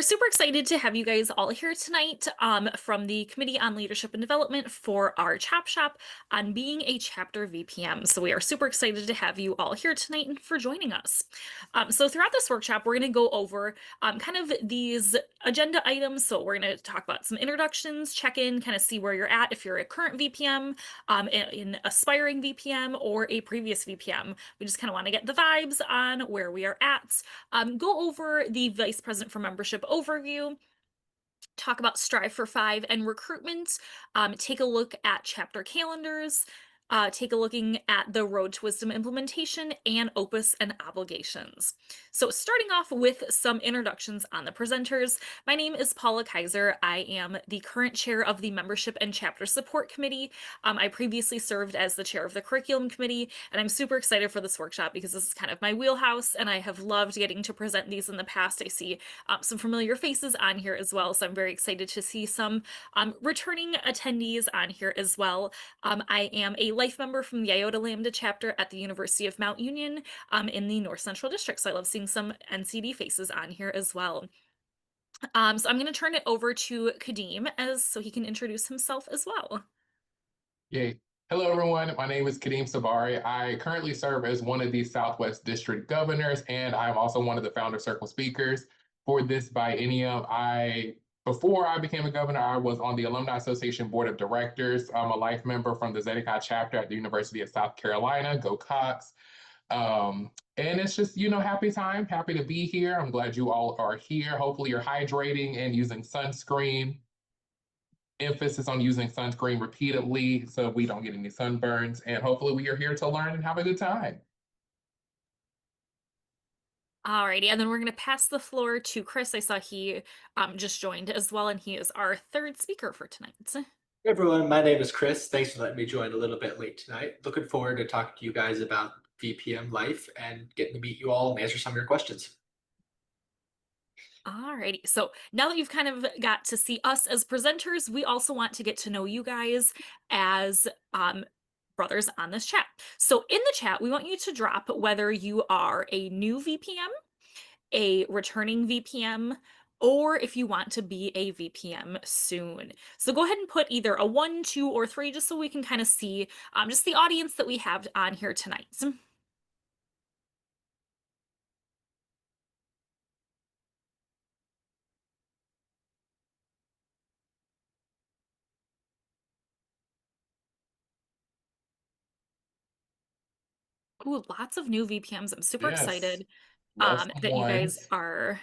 are super excited to have you guys all here tonight from the Committee on Leadership and Development for our Chap Shop on being a chapter VPM. So we are super excited to have you all here tonight and for joining us. So throughout this workshop, we're going to go over kind of these agenda items. So we're going to talk about some introductions, check in, kind of see where you're at if you're a current VPM, an aspiring VPM, or a previous VPM. We just kind of want to get the vibes on where we are at. Go over the Vice President for Membership overview, talk about Strive for Five and recruitment, take a look at chapter calendars, take a looking at the Road to Wisdom implementation and opus and obligations. So starting off with some introductions on the presenters, my name is Paula Kaiser. I am the current chair of the Membership and Chapter Support Committee. I previously served as the chair of the Curriculum Committee, and I'm super excited for this workshop because this is kind of my wheelhouse, and I have loved getting to present these in the past. I see some familiar faces on here as well, so I'm very excited to see some returning attendees on here as well. I am a life member from the Iota Lambda chapter at the University of Mount Union in the North Central District, so I love seeing some NCD faces on here as well. So I'm going to turn it over to Kadeem so he can introduce himself as well. Yay. Hello, everyone. My name is Kadeem Sabari. I currently serve as one of the Southwest District Governors, and I'm also one of the Founder Circle speakers for this biennium. Before I became a governor, I was on the Alumni Association Board of Directors. I'm a life member from the Zeta chapter at the University of South Carolina. Go Cox. And it's just, happy time, happy to be here. I'm glad you all are here. Hopefully you're hydrating and using sunscreen. Emphasis on using sunscreen repeatedly so we don't get any sunburns. And hopefully we are here to learn and have a good time. Alrighty, and then we're going to pass the floor to Chris. I saw he just joined as well, and he is our third speaker for tonight. Hey everyone, my name is Chris. Thanks for letting me join a little bit late tonight. Looking forward to talking to you guys about VPM life and getting to meet you all and answer some of your questions. Alrighty, so now that you've kind of got to see us as presenters, we also want to get to know you guys as brothers on this chat. So in the chat, we want you to drop whether you are a new VPM, a returning VPM, or if you want to be a VPM soon. So go ahead and put either a 1, 2, or 3 just so we can kind of see just the audience that we have on here tonight. Ooh, lots of new VPMs. I'm super Yes. excited Love that you guys are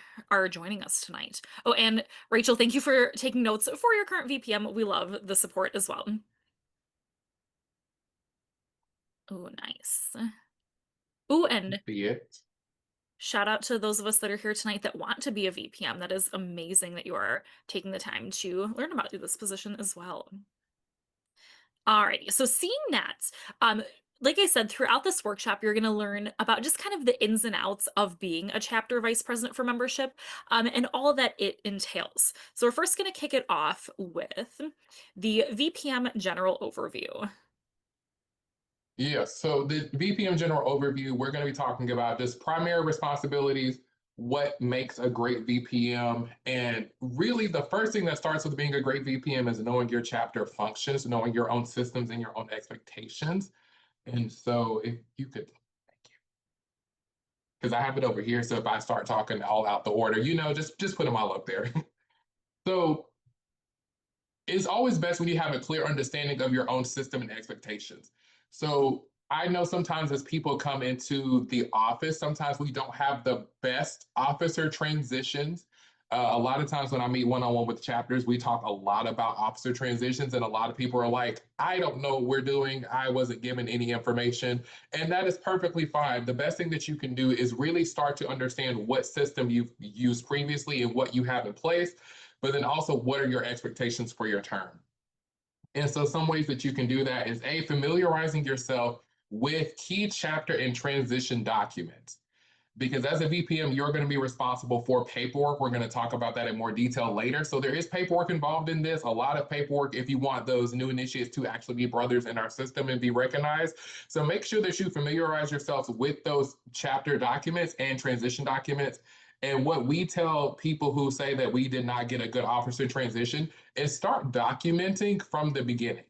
joining us tonight. Oh, and Rachel, thank you for taking notes for your current VPM. We love the support as well. Oh, nice. Oh, and shout out to those of us that are here tonight that want to be a VPM. That is amazing that you are taking the time to learn about this position as well. Alrighty, so seeing that, like I said, throughout this workshop, you're going to learn about just kind of the ins and outs of being a chapter vice president for membership and all that it entails. So we're first going to kick it off with the VPM general overview. Yeah, so the VPM general overview, we're going to be talking about just primary responsibilities, what makes a great VPM, and really the first thing that starts with being a great VPM is knowing your chapter functions, knowing your own systems and your own expectations. And so if you could, thank you. Because I have it over here, so if I start talking all out the order, just put them all up there. So it's always best when you have a clear understanding of your own system and expectations. So I know sometimes as people come into the office, sometimes we don't have the best officer transitions. A lot of times when I meet one-on-one with chapters, we talk a lot about officer transitions, and a lot of people are like, I don't know what we're doing. I wasn't given any information. And that is perfectly fine. The best thing that you can do is really start to understand what system you've used previously and what you have in place, but then also what are your expectations for your term. And so some ways that you can do that is familiarizing yourself with key chapter and transition documents. Because as a VPM, you're going to be responsible for paperwork. We're going to talk about that in more detail later. So there is paperwork involved in this, a lot of paperwork if you want those new initiates to actually be brothers in our system and be recognized. So make sure that you familiarize yourselves with those chapter documents and transition documents. And what we tell people who say that we did not get a good officer transition is start documenting from the beginning.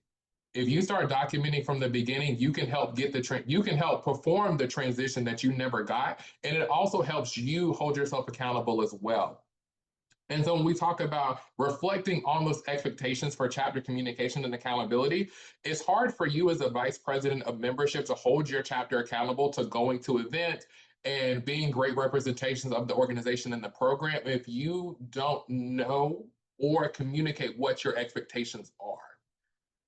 If you start documenting from the beginning, you can help you can help perform the transition that you never got, and it also helps you hold yourself accountable as well. And so when we talk about reflecting on those expectations for chapter communication and accountability, it's hard for you as a vice president of membership to hold your chapter accountable to going to events and being great representations of the organization and the program if you don't know or communicate what your expectations are.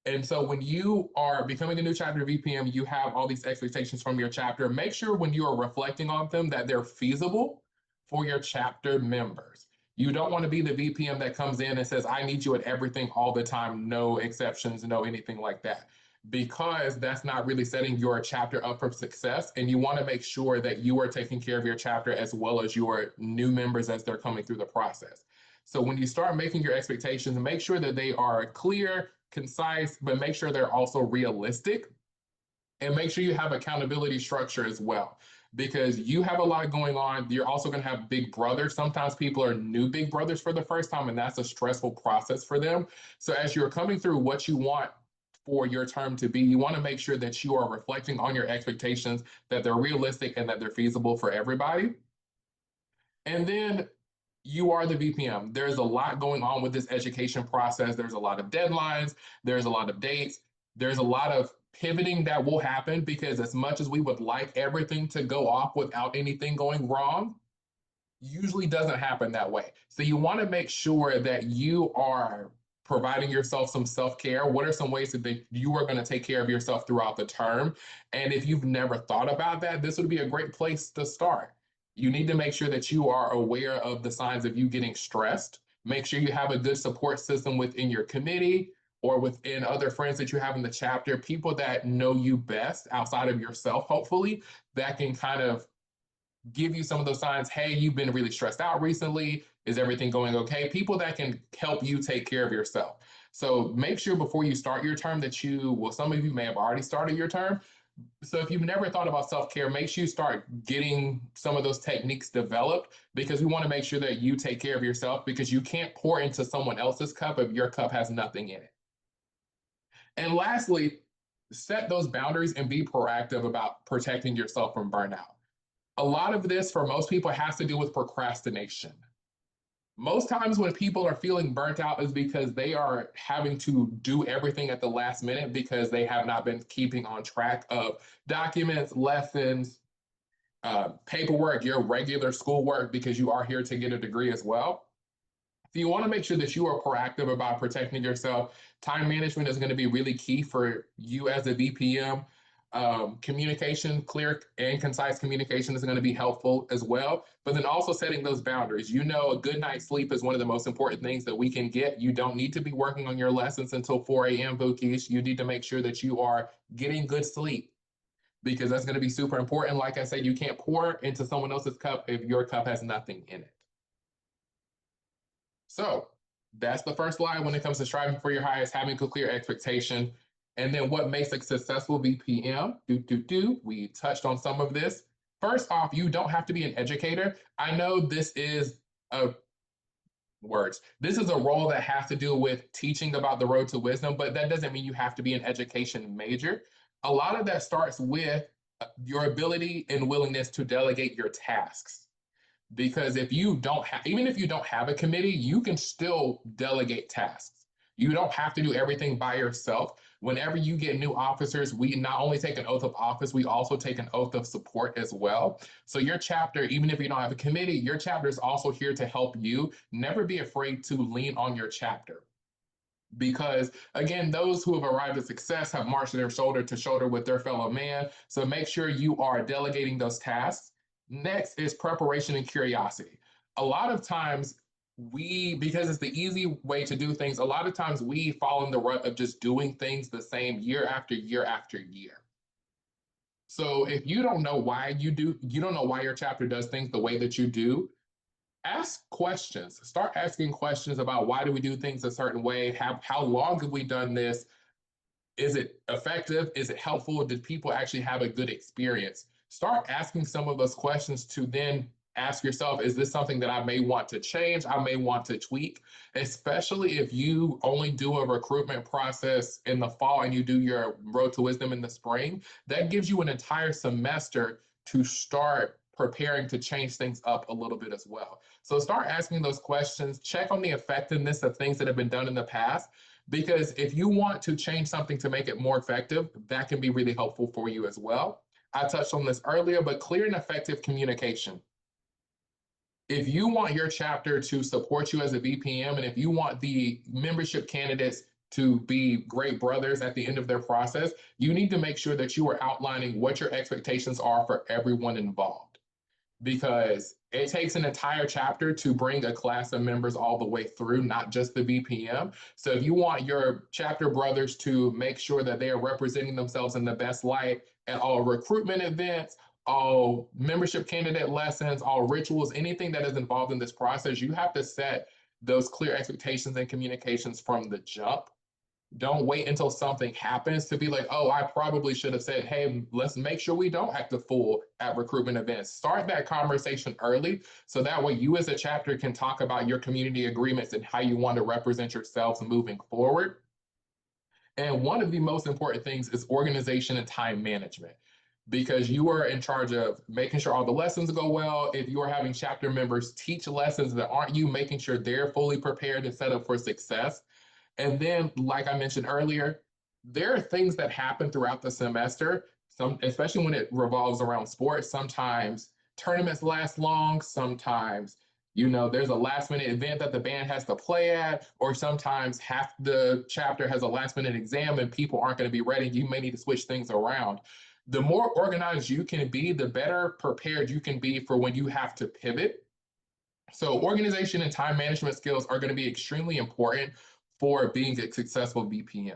And so when you are becoming a new chapter VPM, you have all these expectations from your chapter. Make sure when you are reflecting on them that they're feasible for your chapter members. You don't want to be the VPM that comes in and says, I need you at everything all the time, no exceptions, no anything like that, because that's not really setting your chapter up for success. And you want to make sure that you are taking care of your chapter as well as your new members as they're coming through the process. So when you start making your expectations, make sure that they are clear, concise, but make sure they're also realistic, and make sure you have accountability structure as well, because you have a lot going on. You're also going to have big brothers. Sometimes people are new big brothers for the first time, and that's a stressful process for them. So as you're coming through what you want for your term to be, you want to make sure that you are reflecting on your expectations, that they're realistic and that they're feasible for everybody. And then you are the VPM. There's a lot going on with this education process. There's a lot of deadlines. There's a lot of dates. There's a lot of pivoting that will happen, because as much as we would like everything to go off without anything going wrong, usually doesn't happen that way. So you want to make sure that you are providing yourself some self-care. What are some ways that you are going to take care of yourself throughout the term? And if you've never thought about that, this would be a great place to start. You need to make sure that you are aware of the signs of you getting stressed. Make sure you have a good support system within your committee or within other friends that you have in the chapter, people that know you best outside of yourself, hopefully, that can kind of give you some of those signs. Hey, you've been really stressed out recently. Is everything going okay? People that can help you take care of yourself. So make sure before you start your term that some of you may have already started your term. So if you've never thought about self-care, make sure you start getting some of those techniques developed, because we want to make sure that you take care of yourself, because you can't pour into someone else's cup if your cup has nothing in it. And lastly, set those boundaries and be proactive about protecting yourself from burnout. A lot of this for most people has to do with procrastination. Most times when people are feeling burnt out is because they are having to do everything at the last minute because they have not been keeping on track of documents, lessons, paperwork, your regular schoolwork, because you are here to get a degree as well. So you want to make sure that you are proactive about protecting yourself. Time management is going to be really key for you as a VPM. Communication, clear and concise communication is going to be helpful as well. But then also setting those boundaries. You know, a good night's sleep is one of the most important things that we can get. You don't need to be working on your lessons until 4 a.m., Bookies. You need to make sure that you are getting good sleep, because that's going to be super important. Like I said, you can't pour into someone else's cup if your cup has nothing in it. So that's the first line when it comes to striving for your highest, having a clear expectation. And then what makes a successful VPM? We touched on some of this. First off, you don't have to be an educator. I know this is a This is a role that has to do with teaching about the road to wisdom, but that doesn't mean you have to be an education major. A lot of that starts with your ability and willingness to delegate your tasks. Because if you don't have, even if you don't have a committee, you can still delegate tasks. You don't have to do everything by yourself. Whenever you get new officers, we not only take an oath of office, we also take an oath of support as well. So your chapter, even if you don't have a committee, your chapter is also here to help you. Never be afraid to lean on your chapter. Because again, those who have arrived at success have marched their shoulder to shoulder with their fellow man. So make sure you are delegating those tasks. Next is preparation and curiosity. A lot of times because it's the easy way to do things, a lot of times we fall in the rut of just doing things the same year after year after year. So if you don't know why you don't know why your chapter does things the way that you do, ask questions. Start asking questions about why do we do things a certain way? How long have we done this? Is it effective? Is it helpful? Did people actually have a good experience? Start asking some of those questions to then ask yourself, is this something that I may want to change? I may want to tweak, especially if you only do a recruitment process in the fall and you do your Road to Wisdom in the spring. That gives you an entire semester to start preparing to change things up a little bit as well. So start asking those questions, check on the effectiveness of things that have been done in the past, because if you want to change something to make it more effective, that can be really helpful for you as well. I touched on this earlier, but clear and effective communication. If you want your chapter to support you as a VPM, and if you want the membership candidates to be great brothers at the end of their process, you need to make sure that you are outlining what your expectations are for everyone involved, because it takes an entire chapter to bring a class of members all the way through, not just the VPM. So if you want your chapter brothers to make sure that they are representing themselves in the best light at all recruitment events, all membership candidate lessons, all rituals, anything that is involved in this process, you have to set those clear expectations and communications from the jump. Don't wait until something happens to be like, oh, I probably should have said, hey, let's make sure we don't act a fool at recruitment events. Start that conversation early, so that way you as a chapter can talk about your community agreements and how you want to represent yourselves moving forward. And one of the most important things is organization and time management, because you are in charge of making sure all the lessons go well. If you are having chapter members teach lessons that aren't you, making sure they're fully prepared and set up for success. And then, like I mentioned earlier, there are things that happen throughout the semester, especially when it revolves around sports. Sometimes tournaments last long, sometimes there's a last minute event that the band has to play at, or sometimes half the chapter has a last minute exam and people aren't going to be ready. You may need to switch things around. The more organized you can be, the better prepared you can be for when you have to pivot. So organization and time management skills are going to be extremely important for being a successful VPM.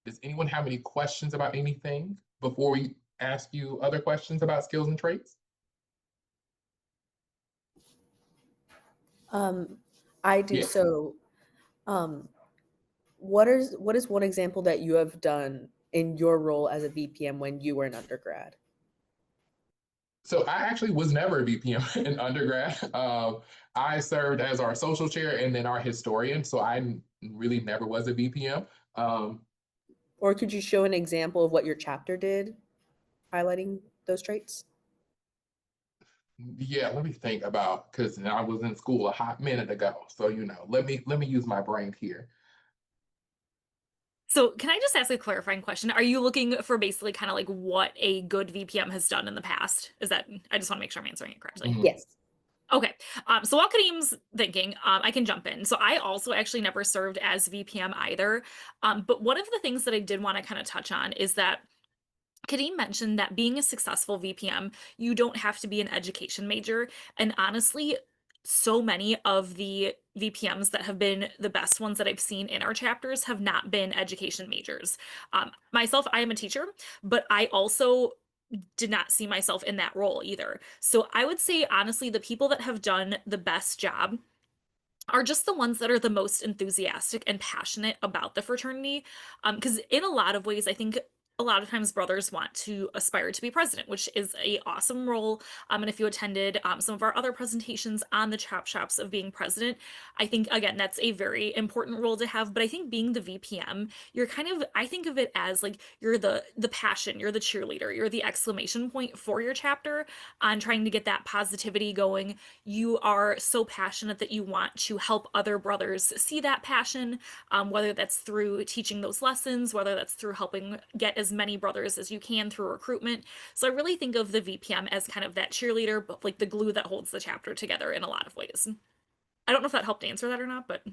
Does anyone have any questions about anything before we ask you other questions about skills and traits? I do. Yeah. So, what is one example that you have done in your role as a VPM when you were an undergrad? So I actually was never a VPM in undergrad. I served as our social chair and then our historian. So I really never was a VPM. Or could you show an example of what your chapter did, highlighting those traits? Yeah, let me think about, because I was in school a hot minute ago. So let me use my brain here. So can I just ask a clarifying question? Are you looking for basically kind of like what a good VPM has done in the past? Is that, I just want to make sure I'm answering it correctly. Mhm. Yes. Okay. So while Kadeem's thinking, I can jump in. So I also actually never served as VPM either. But one of the things that I did want to kind of touch on is that Kadeem mentioned that being a successful VPM, you don't have to be an education major. And honestly, so many of the VPMs that have been the best ones that I've seen in our chapters have not been education majors. Myself, I am a teacher, but I also did not see myself in that role either. So I would say, honestly, the people that have done the best job are just the ones that are the most enthusiastic and passionate about the fraternity. Because in a lot of ways, I think a lot of times brothers want to aspire to be president, which is a awesome role. And if you attended some of our other presentations on the chap shops of being president, I think again that's a very important role to have. But I think being the VPM, you're kind of, I think of it as like you're the passion, you're the cheerleader, you're the exclamation point for your chapter on trying to get that positivity going. You are so passionate that you want to help other brothers see that passion, whether that's through teaching those lessons, whether that's through helping get as many brothers as you can through recruitment. So I really think of the VPM as kind of that cheerleader, but like the glue that holds the chapter together in a lot of ways. I don't know if that helped answer that or not, but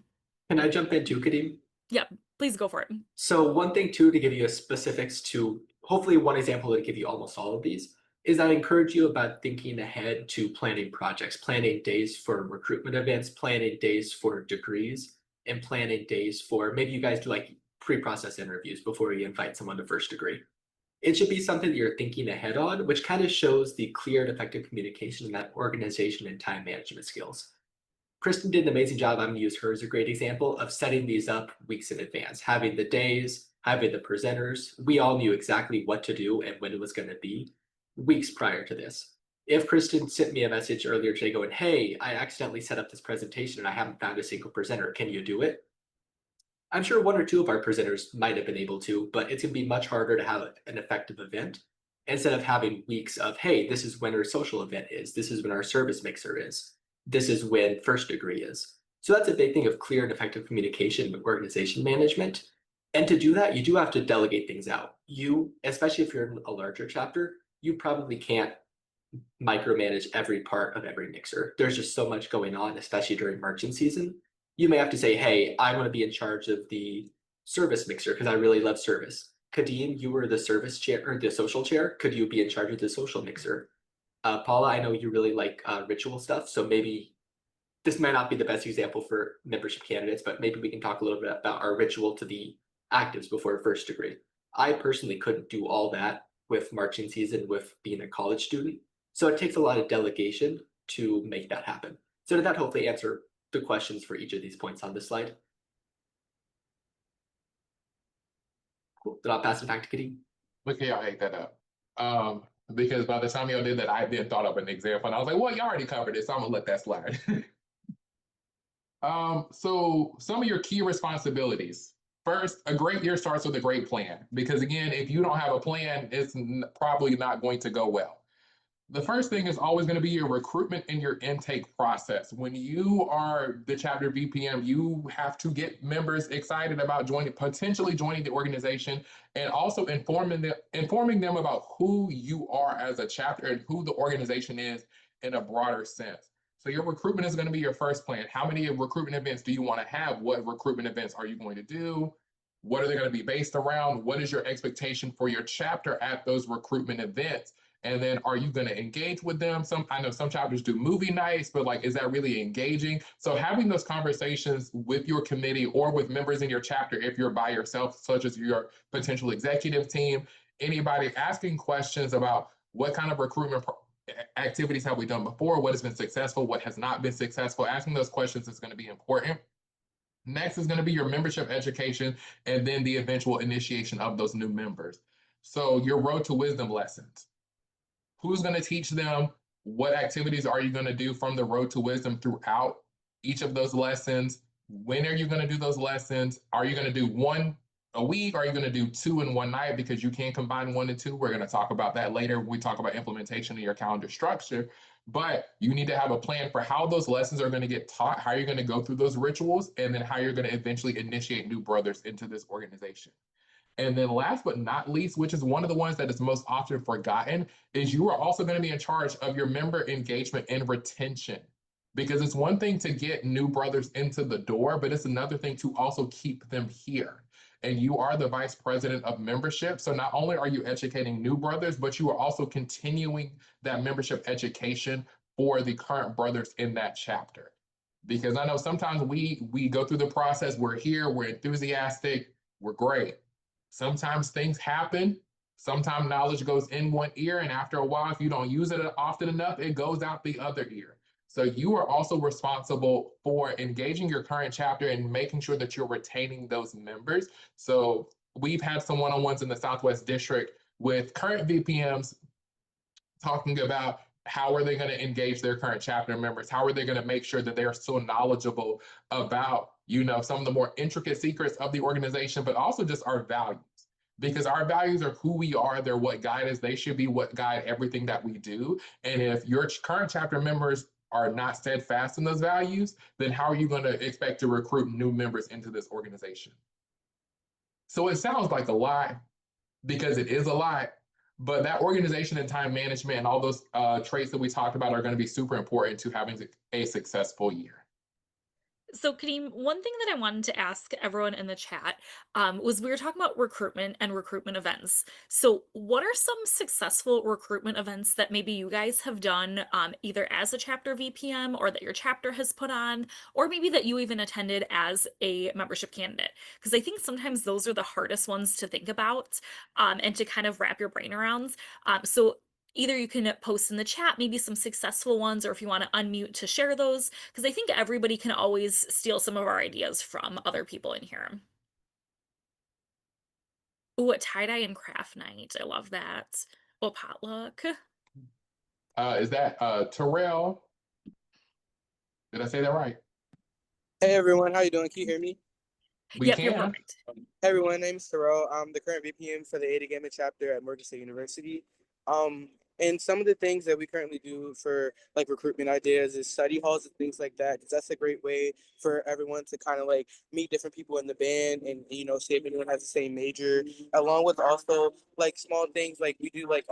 Can I jump in too, Kadeem? yeah, please go for it. So one thing too, to give you specifics to hopefully one example to give you almost all of these, is I encourage you about thinking ahead to planning projects, planning days for recruitment events, planning days for degrees, and planning days for maybe you guys do like pre-process interviews before you invite someone to first degree. It should be something that you're thinking ahead on, which kind of shows the clear and effective communication and that organization and time management skills. Kristen did an amazing job. I'm going to use her as a great example of setting these up weeks in advance, having the days, having the presenters. We all knew exactly what to do and when it was going to be weeks prior to this. If Kristen sent me a message earlier today going, hey, I accidentally set up this presentation and I haven't found a single presenter, can you do it? I'm sure one or two of our presenters might have been able to, but it's going to be much harder to have an effective event instead of having weeks of, hey, this is when our social event is, this is when our service mixer is, this is when first degree is. So that's a big thing of clear and effective communication with organization management. And to do that, you do have to delegate things out. You, especially if you're in a larger chapter, you probably can't micromanage every part of every mixer. There's just so much going on, especially during marching season. You may have to say, hey, I want to be in charge of the service mixer because I really love service. Kadeem, you were the service chair or the social chair. Could you be in charge of the social mixer? Paula, I know you really like ritual stuff, so maybe this might not be the best example for membership candidates, but maybe we can talk a little bit about our ritual to the actives before first degree. I personally couldn't do all that with marching season with being a college student. So it takes a lot of delegation to make that happen. So did that hopefully answer the questions for each of these points on this slide? Cool. Then I'll pass it back to Kadeem. Look at y'all ate that up. Because by the time y'all did that, I then thought of an example, and I was like, well, you already covered it, so I'm gonna let that slide. So some of your key responsibilities. First, a great year starts with a great plan, because again, if you don't have a plan, it's probably not going to go well. The first thing is always going to be your recruitment and your intake process. When you are the chapter VPM, you have to get members excited about potentially joining the organization, and also informing them about who you are as a chapter and who the organization is in a broader sense. So your recruitment is going to be your first plan. How many recruitment events do you want to have? What recruitment events are you going to do? What are they going to be based around? What is your expectation for your chapter at those recruitment events? And then are you going to engage with them? I know some chapters do movie nights, but like, is that really engaging? So having those conversations with your committee or with members in your chapter, if you're by yourself, such as your potential executive team, anybody asking questions about what kind of recruitment activities have we done before, what has been successful, what has not been successful, asking those questions is going to be important. Next is going to be your membership education, and then the eventual initiation of those new members. So your road to wisdom lessons. Who's going to teach them? What activities are you going to do from the road to wisdom throughout each of those lessons? When are you going to do those lessons? Are you going to do one a week? Are you going to do two in one night? Because you can combine 1 and 2. We're going to talk about that later when we talk about implementation of your calendar structure. But you need to have a plan for how those lessons are going to get taught, how you're going to go through those rituals, and then how you're going to eventually initiate new brothers into this organization. And then last but not least, which is one of the ones that is most often forgotten, is you are also going to be in charge of your member engagement and retention. Because it's one thing to get new brothers into the door, but it's another thing to also keep them here. And you are the vice president of membership. So not only are you educating new brothers, but you are also continuing that membership education for the current brothers in that chapter. Because I know sometimes we go through the process, we're here, we're enthusiastic, we're great. Sometimes things happen. Sometimes knowledge goes in one ear, and after a while, if you don't use it often enough, it goes out the other ear. So you are also responsible for engaging your current chapter and making sure that you're retaining those members. So we've had some one-on-ones in the Southwest District with current VPMs talking about how are they going to engage their current chapter members? How are they going to make sure that they are so knowledgeable about, some of the more intricate secrets of the organization, but also just our values? Because our values are who we are, they're what guide us, they should be what guide everything that we do. And if your current chapter members are not steadfast in those values, then how are you going to expect to recruit new members into this organization? So it sounds like a lot, because it is a lot, but that organization and time management and all those traits that we talked about are going to be super important to having a successful year. So, Kadeem, one thing that I wanted to ask everyone in the chat was we were talking about recruitment and recruitment events. So, what are some successful recruitment events that maybe you guys have done either as a chapter VPM or that your chapter has put on, or maybe that you even attended as a membership candidate? Because I think sometimes those are the hardest ones to think about and to kind of wrap your brain around. So, either you can post in the chat maybe some successful ones, or if you want to unmute to share those, because I think everybody can always steal some of our ideas from other people in here. Ooh, a tie-dye and craft night. I love that. Oh, potluck. Is that Terrell? Did I say that right? Hey everyone, how you doing? Can you hear me? We Yep, you're can. perfect. Hey everyone, my name is Terrell. I'm the current VPM for the Ada Gamma chapter at Morgan State University. Um, and some of the things that we currently do for like recruitment ideas is study halls and things like that, because that's a great way for everyone to kind of like meet different people in the band and see if anyone has the same major, along with also like small things like we do like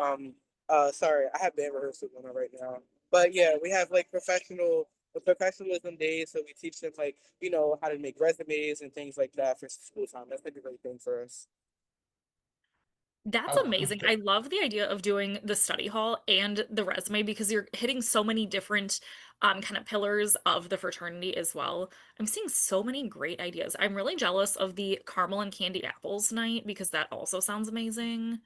sorry, I have band rehearsal going on right now. But yeah, we have like professionalism days, so we teach them like how to make resumes and things like that for school time. That's been a great thing for us. That's I love amazing. I that. love the idea of doing the study hall and the resume because you're hitting so many different kind of pillars of the fraternity as well. I'm seeing so many great ideas. I'm really jealous of the caramel and candy apples night because that also sounds amazing.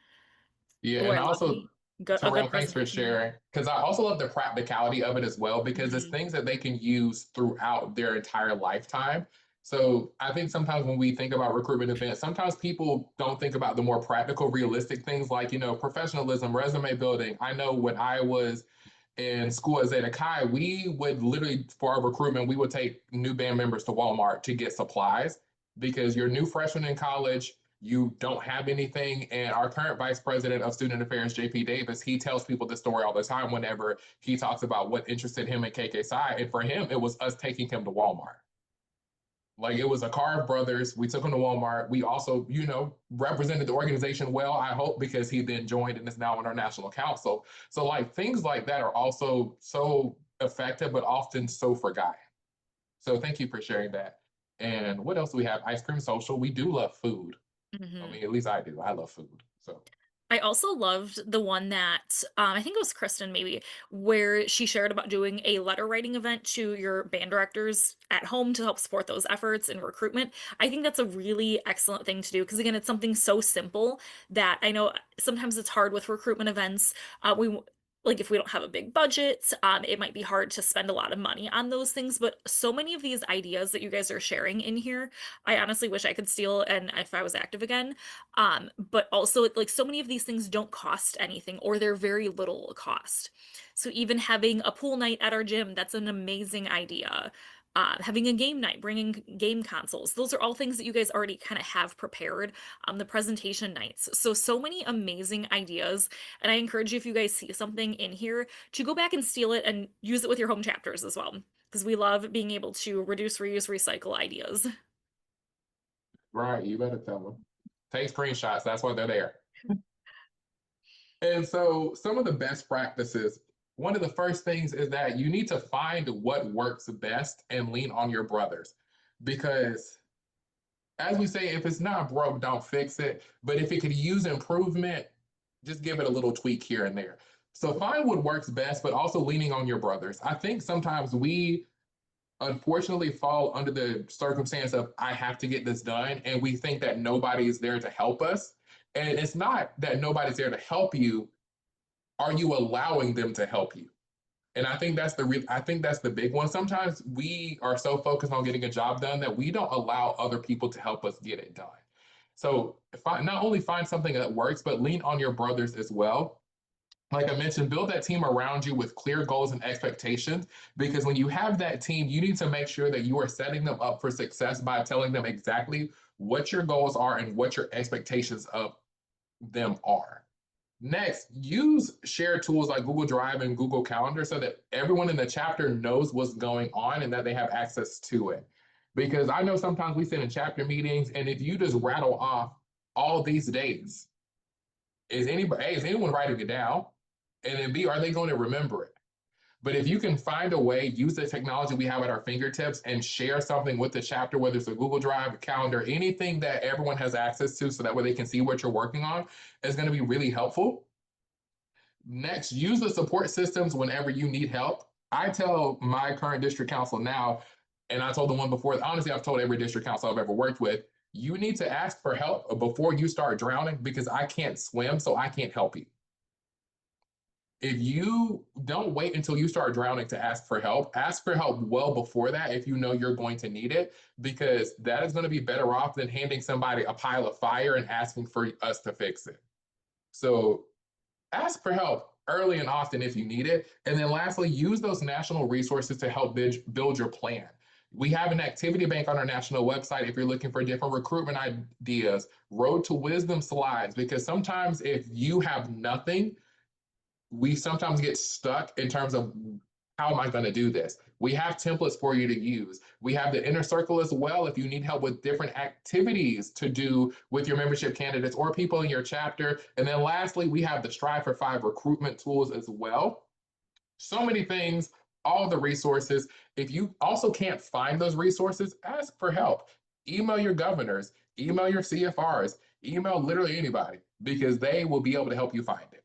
Yeah, Oh, and I love also a good Terrell, thanks for presentation. sharing. Because I also love the practicality of it as well, because it's Mhm. things that they can use throughout their entire lifetime. So I think sometimes when we think about recruitment events, sometimes people don't think about the more practical, realistic things like, professionalism, resume building. I know when I was in school at Zeta Chi, we would literally, for our recruitment, we would take new band members to Walmart to get supplies because you're a new freshman in college, you don't have anything. And our current vice president of student affairs, JP Davis, he tells people this story all the time whenever he talks about what interested him in KK Psi. And for him, it was us taking him to Walmart. Like it was a Carve Brothers. We took him to Walmart. We also, represented the organization well, I hope, because he then joined and is now on our national council. So like things like that are also so effective, but often so forgotten. So thank you for sharing that. And what else do we have? Ice cream social. We do love food. I Mhm. mean, at least I do. I love food. So I also loved the one that I think it was Kristen maybe, where she shared about doing a letter writing event to your band directors at home to help support those efforts in recruitment. I think that's a really excellent thing to do because again, it's something so simple that I know sometimes it's hard with recruitment events. We like if we don't have a big budget, it might be hard to spend a lot of money on those things. But so many of these ideas that you guys are sharing in here, I honestly wish I could steal and if I was active again. But also like so many of these things don't cost anything or they're very little cost. So even having a pool night at our gym, that's an amazing idea. Having a game night, bringing game consoles, those are all things that you guys already kind of have prepared. The presentation nights, so many amazing ideas, and I encourage you if you guys see something in here to go back and steal it and use it with your home chapters as well, because we love being able to reduce, reuse, recycle ideas. right, you better tell them. Take screenshots. That's why they're there. And so some of the best practices, one of the first things is that you need to find what works best and lean on your brothers. Because as we say, if it's not broke, don't fix it. But if it could use improvement, just give it a little tweak here and there. So find what works best, but also leaning on your brothers. I think sometimes we unfortunately fall under the circumstance of I have to get this done, and we think that nobody's there to help us. And it's not that nobody's there to help you. Are you allowing them to help you? And I think that's the big one. Sometimes we are so focused on getting a job done that we don't allow other people to help us get it done. So not only find something that works, but lean on your brothers as well. Like I mentioned, build that team around you with clear goals and expectations. Because when you have that team, you need to make sure that you are setting them up for success by telling them exactly what your goals are and what your expectations of them are. Next, use shared tools like Google Drive and Google Calendar so that everyone in the chapter knows what's going on and that they have access to it. Because I know sometimes we sit in chapter meetings, and if you just rattle off all these dates, is anyone writing it down? And then B, are they going to remember it? But if you can find a way, use the technology we have at our fingertips and share something with the chapter, whether it's a Google Drive, a calendar, anything that everyone has access to so that way they can see what you're working on, is going to be really helpful. Next, use the support systems whenever you need help. I tell my current district council now, and I told the one before, honestly, I've told every district council I've ever worked with, you need to ask for help before you start drowning because I can't swim, so I can't help you. If you don't wait until you start drowning to ask for help well before that if you know you're going to need it, because that is going to be better off than handing somebody a pile of fire and asking for us to fix it. So ask for help early and often if you need it. And then lastly, use those national resources to help build your plan. We have an activity bank on our national website if you're looking for different recruitment ideas, road to wisdom slides, because sometimes if you have nothing, we sometimes get stuck in terms of how am I going to do this? We have templates for you to use. We have the inner circle as well if you need help with different activities to do with your membership candidates or people in your chapter. And then lastly, we have the Strive for Five recruitment tools as well. So many things, all the resources. If you also can't find those resources, ask for help. Email your governors, email your CFRs, email literally anybody, because they will be able to help you find it.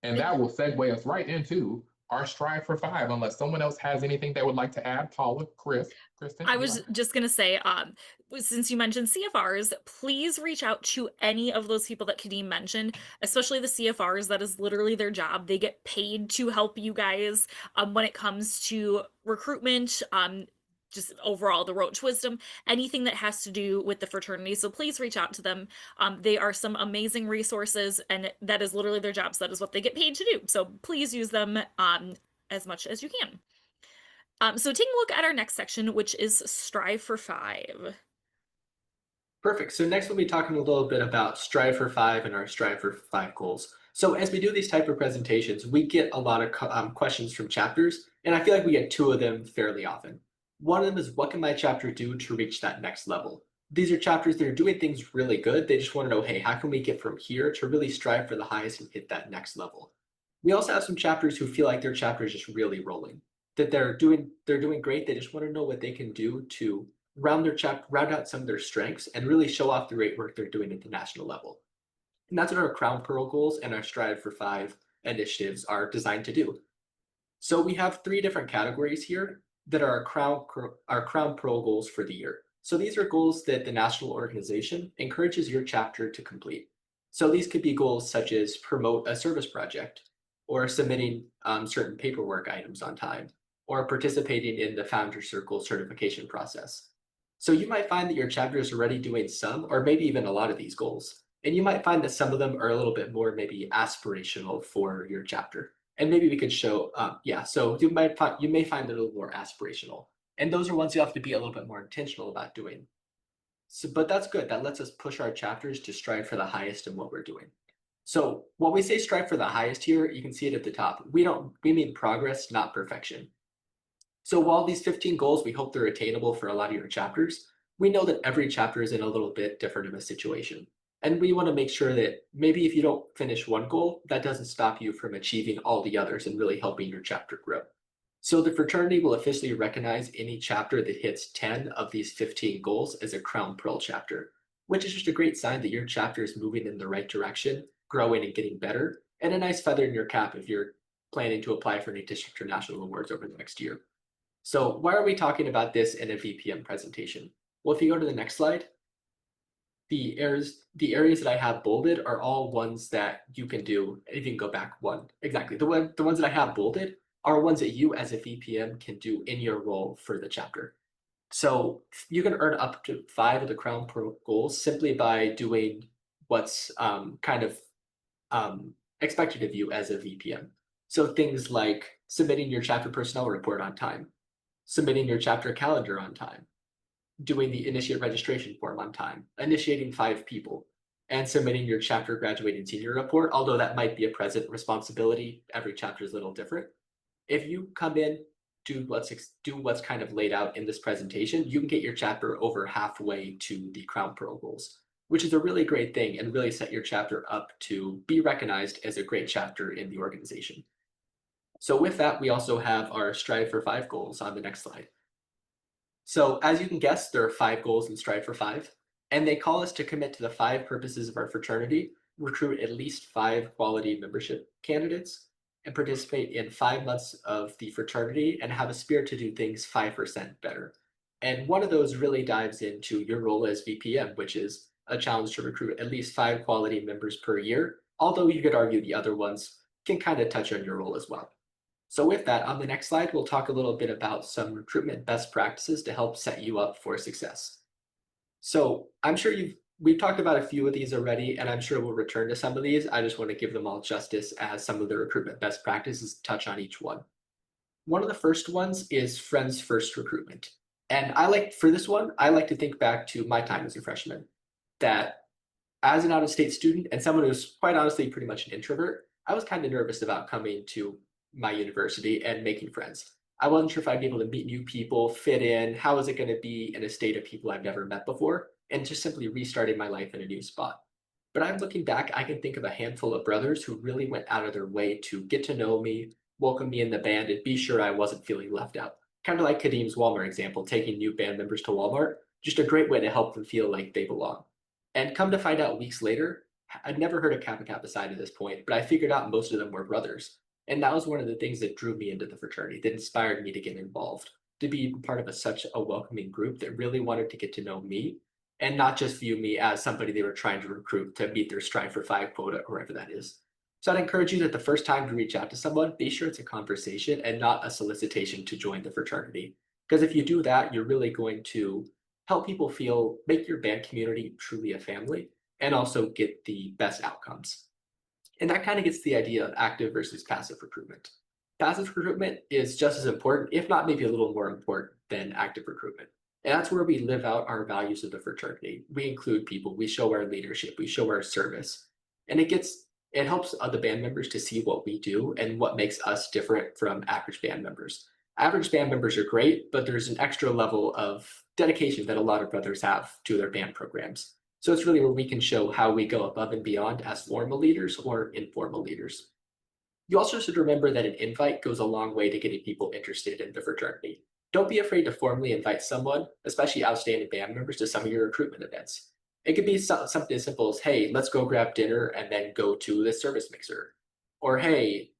And that will segue us right into our Strive for Five, unless someone else has anything they would like to add. Paula, Kristen. I was just gonna say, since you mentioned CFRs, please reach out to any of those people that Kadeem mentioned, especially the CFRs. That is literally their job. They get paid to help you guys when it comes to recruitment, just overall the road to wisdom, anything that has to do with the fraternity. So please reach out to them. They are some amazing resources, and that is literally their jobs. That is what they get paid to do. So please use them as much as you can. So taking a look at our next section, which is Strive for Five. Perfect. So next we'll be talking a little bit about Strive for Five and our Strive for Five goals. So as we do these type of presentations, we get a lot of questions from chapters, and I feel like we get two of them fairly often. One of them is, what can my chapter do to reach that next level? These are chapters that are doing things really good. They just want to know, hey, how can we get from here to really strive for the highest and hit that next level? We also have some chapters who feel like their chapter is just really rolling, that they're doing great. They just want to know what they can do to round out some of their strengths and really show off the great work they're doing at the national level. And that's what our Crown Pearl goals and our Strive for Five initiatives are designed to do. So we have three different categories here that are our Crown Pearl goals for the year. So these are goals that the national organization encourages your chapter to complete. So these could be goals such as promote a service project, or submitting certain paperwork items on time, or participating in the Founder Circle certification process. So you might find that your chapter is already doing some, or maybe even a lot of these goals. And you might find that some of them are a little bit more maybe aspirational for your chapter. And maybe we could show, so you may find it a little more aspirational. And those are ones you have to be a little bit more intentional about doing. So, but that's good. That lets us push our chapters to strive for the highest in what we're doing. So when we say strive for the highest here, you can see it at the top. We mean progress, not perfection. So while these 15 goals, we hope they're attainable for a lot of your chapters, we know that every chapter is in a little bit different of a situation. And we want to make sure that maybe if you don't finish one goal, that doesn't stop you from achieving all the others and really helping your chapter grow. So the fraternity will officially recognize any chapter that hits 10 of these 15 goals as a Crown Pearl chapter, which is just a great sign that your chapter is moving in the right direction, growing and getting better, and a nice feather in your cap if you're planning to apply for any district or national awards over the next year. So why are we talking about this in a VPM presentation? Well, if you go to the next slide, the areas that I have bolded are all ones that you can do. If you can go back one, exactly. The ones that I have bolded are ones that you as a VPM can do in your role for the chapter. So you can earn up to 5 of the Crown Pearl goals simply by doing what's expected of you as a VPM. So things like submitting your chapter personnel report on time, submitting your chapter calendar on time, doing the initiate registration form on time, initiating 5 people, and submitting your chapter graduating senior report, although that might be a present responsibility. Every chapter is a little different. If you come in, do what's kind of laid out in this presentation, you can get your chapter over halfway to the Crown Pearl goals, which is a really great thing and really set your chapter up to be recognized as a great chapter in the organization. So with that, we also have our Strive for Five goals on the next slide. So as you can guess, there are 5 goals in Strive for Five, and they call us to commit to the 5 purposes of our fraternity, recruit at least 5 quality membership candidates, and participate in 5 months of the fraternity and have a spirit to do things 5% better. And one of those really dives into your role as VPM, which is a challenge to recruit at least 5 quality members per year, although you could argue the other ones can kind of touch on your role as well. So with that, on the next slide, we'll talk a little bit about some recruitment best practices to help set you up for success. So I'm sure we've talked about a few of these already, and I'm sure we'll return to some of these. I just want to give them all justice as some of the recruitment best practices touch on each one. One of the first ones is friends first recruitment. And for this one, I like to think back to my time as a freshman, that as an out-of-state student and someone who's quite honestly pretty much an introvert, I was kind of nervous about coming to my university and making friends. I wasn't sure if I'd be able to meet new people, fit in, how is it going to be in a state of people I've never met before, and just simply restarting my life in a new spot. But I'm looking back, I can think of a handful of brothers who really went out of their way to get to know me, welcome me in the band, and be sure I wasn't feeling left out. Kind of like Kadeem's Walmart example, taking new band members to Walmart, just a great way to help them feel like they belong. And come to find out weeks later, I'd never heard of Kappa Kappa Psi to this point, but I figured out most of them were brothers. And that was one of the things that drew me into the fraternity, that inspired me to get involved, to be part of such a welcoming group that really wanted to get to know me and not just view me as somebody they were trying to recruit to meet their Strive for 5 quota or whatever that is. So I'd encourage you that the first time to reach out to someone, be sure it's a conversation and not a solicitation to join the fraternity. Because if you do that, you're really going to help people make your band community truly a family, and also get the best outcomes. And that kind of gets the idea of active versus passive recruitment. Passive recruitment is just as important, if not maybe a little more important than active recruitment. And that's where we live out our values of the fraternity. We include people, we show our leadership, we show our service. And it helps the band members to see what we do and what makes us different from average band members. Average band members are great, but there's an extra level of dedication that a lot of brothers have to their band programs. So it's really where we can show how we go above and beyond as formal leaders or informal leaders. You also should remember that an invite goes a long way to getting people interested in the fraternity. Don't be afraid to formally invite someone, especially outstanding band members, to some of your recruitment events. It could be something as simple as, hey, let's go grab dinner and then go to the service mixer. Or, hey,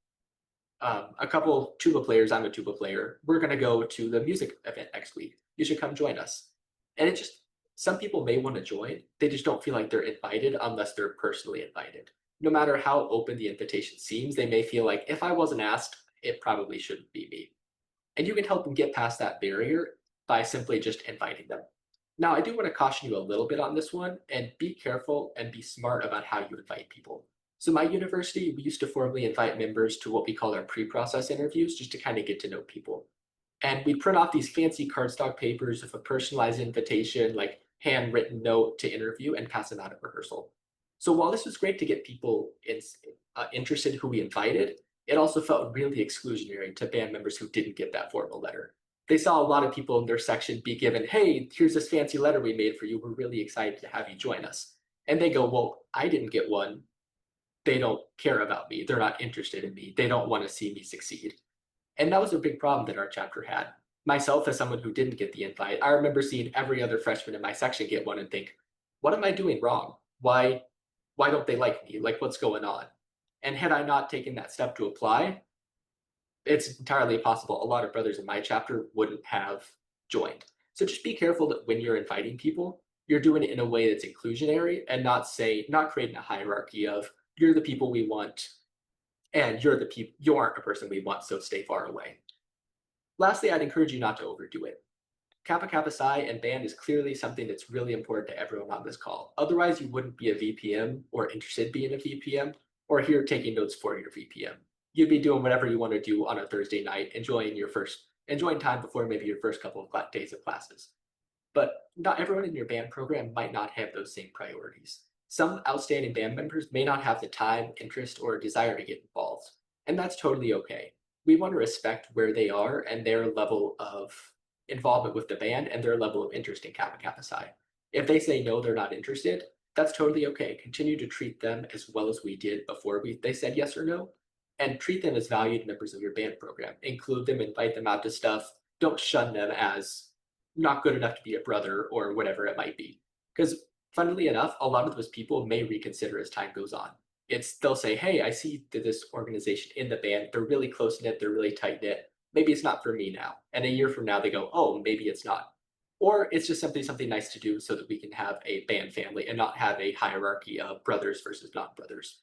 a couple tuba players, I'm a tuba player, we're going to go to the music event next week. You should come join us. And some people may want to join, they just don't feel like they're invited unless they're personally invited. No matter how open the invitation seems, they may feel like, if I wasn't asked, it probably shouldn't be me. And you can help them get past that barrier by simply just inviting them. Now, I do want to caution you a little bit on this one, and be careful and be smart about how you invite people. So my university, we used to formally invite members to what we call our pre-process interviews, just to kind of get to know people. And we'd print off these fancy cardstock papers with a personalized invitation, like handwritten note to interview, and pass them out at rehearsal. So while this was great to get people interested who we invited, it also felt really exclusionary to band members who didn't get that formal letter. They saw a lot of people in their section be given, hey, here's this fancy letter we made for you. We're really excited to have you join us. And they go, well, I didn't get one. They don't care about me. They're not interested in me. They don't want to see me succeed. And that was a big problem that our chapter had. Myself, as someone who didn't get the invite, I remember seeing every other freshman in my section get one and think, what am I doing wrong? Why don't they like me? Like, what's going on? And had I not taken that step to apply, it's entirely possible a lot of brothers in my chapter wouldn't have joined. So just be careful that when you're inviting people, you're doing it in a way that's inclusionary and not creating a hierarchy of, you're the people we want and you aren't a person we want, so stay far away. Lastly, I'd encourage you not to overdo it. Kappa Kappa Psi and band is clearly something that's really important to everyone on this call. Otherwise, you wouldn't be a VPM or interested in being a VPM or here taking notes for your VPM. You'd be doing whatever you want to do on a Thursday night, enjoying time before maybe your first couple of days of classes. But not everyone in your band program might not have those same priorities. Some outstanding band members may not have the time, interest, or desire to get involved, and that's totally okay. We want to respect where they are and their level of involvement with the band and their level of interest in Kappa Kappa Psi. If they say no, they're not interested, that's totally okay. Continue to treat them as well as we did before they said yes or no, and treat them as valued members of your band program. Include them, invite them out to stuff. Don't shun them as not good enough to be a brother or whatever it might be. Because funnily enough, a lot of those people may reconsider as time goes on. They'll say, hey, I see this organization in the band. They're really close knit. They're really tight knit. Maybe it's not for me now. And a year from now, they go, oh, maybe it's not. Or it's just simply something nice to do so that we can have a band family and not have a hierarchy of brothers versus non-brothers.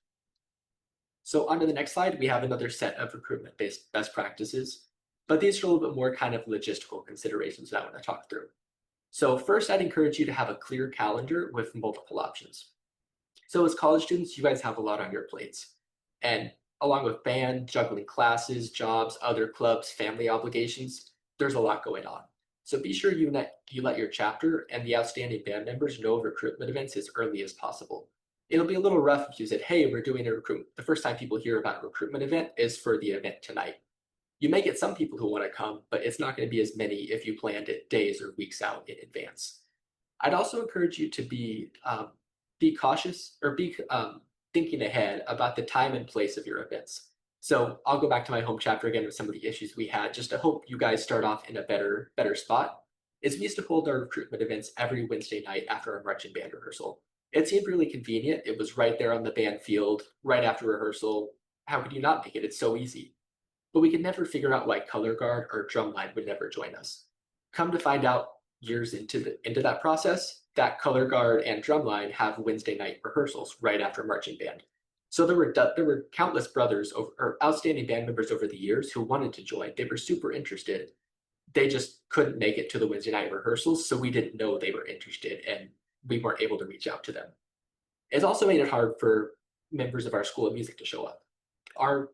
So on to the next slide, we have another set of recruitment-based best practices, but these are a little bit more kind of logistical considerations that I want to talk through. So first, I'd encourage you to have a clear calendar with multiple options. So as college students, you guys have a lot on your plates. And along with band, juggling classes, jobs, other clubs, family obligations, there's a lot going on. So be sure you let your chapter and the outstanding band members know of recruitment events as early as possible. It'll be a little rough if you said, hey, we're doing a recruitment. The first time people hear about a recruitment event is for the event tonight. You may get some people who want to come, but it's not going to be as many if you planned it days or weeks out in advance. I'd also encourage you to be cautious or be thinking ahead about the time and place of your events. So I'll go back to my home chapter again with some of the issues we had, just to hope you guys start off in a better spot. Is we used to hold our recruitment events every Wednesday night after our marching band rehearsal. It seemed really convenient. It was right there on the band field, right after rehearsal. How could you not make it? It's so easy. But we could never figure out why color guard or drumline would never join us. Come to find out, years into that process, that color guard and drumline have Wednesday night rehearsals right after marching band. So there were countless brothers or outstanding band members over the years who wanted to join. They were super interested. They just couldn't make it to the Wednesday night rehearsals, so we didn't know they were interested, and we weren't able to reach out to them. It's also made it hard for members of our School of Music to show up. Our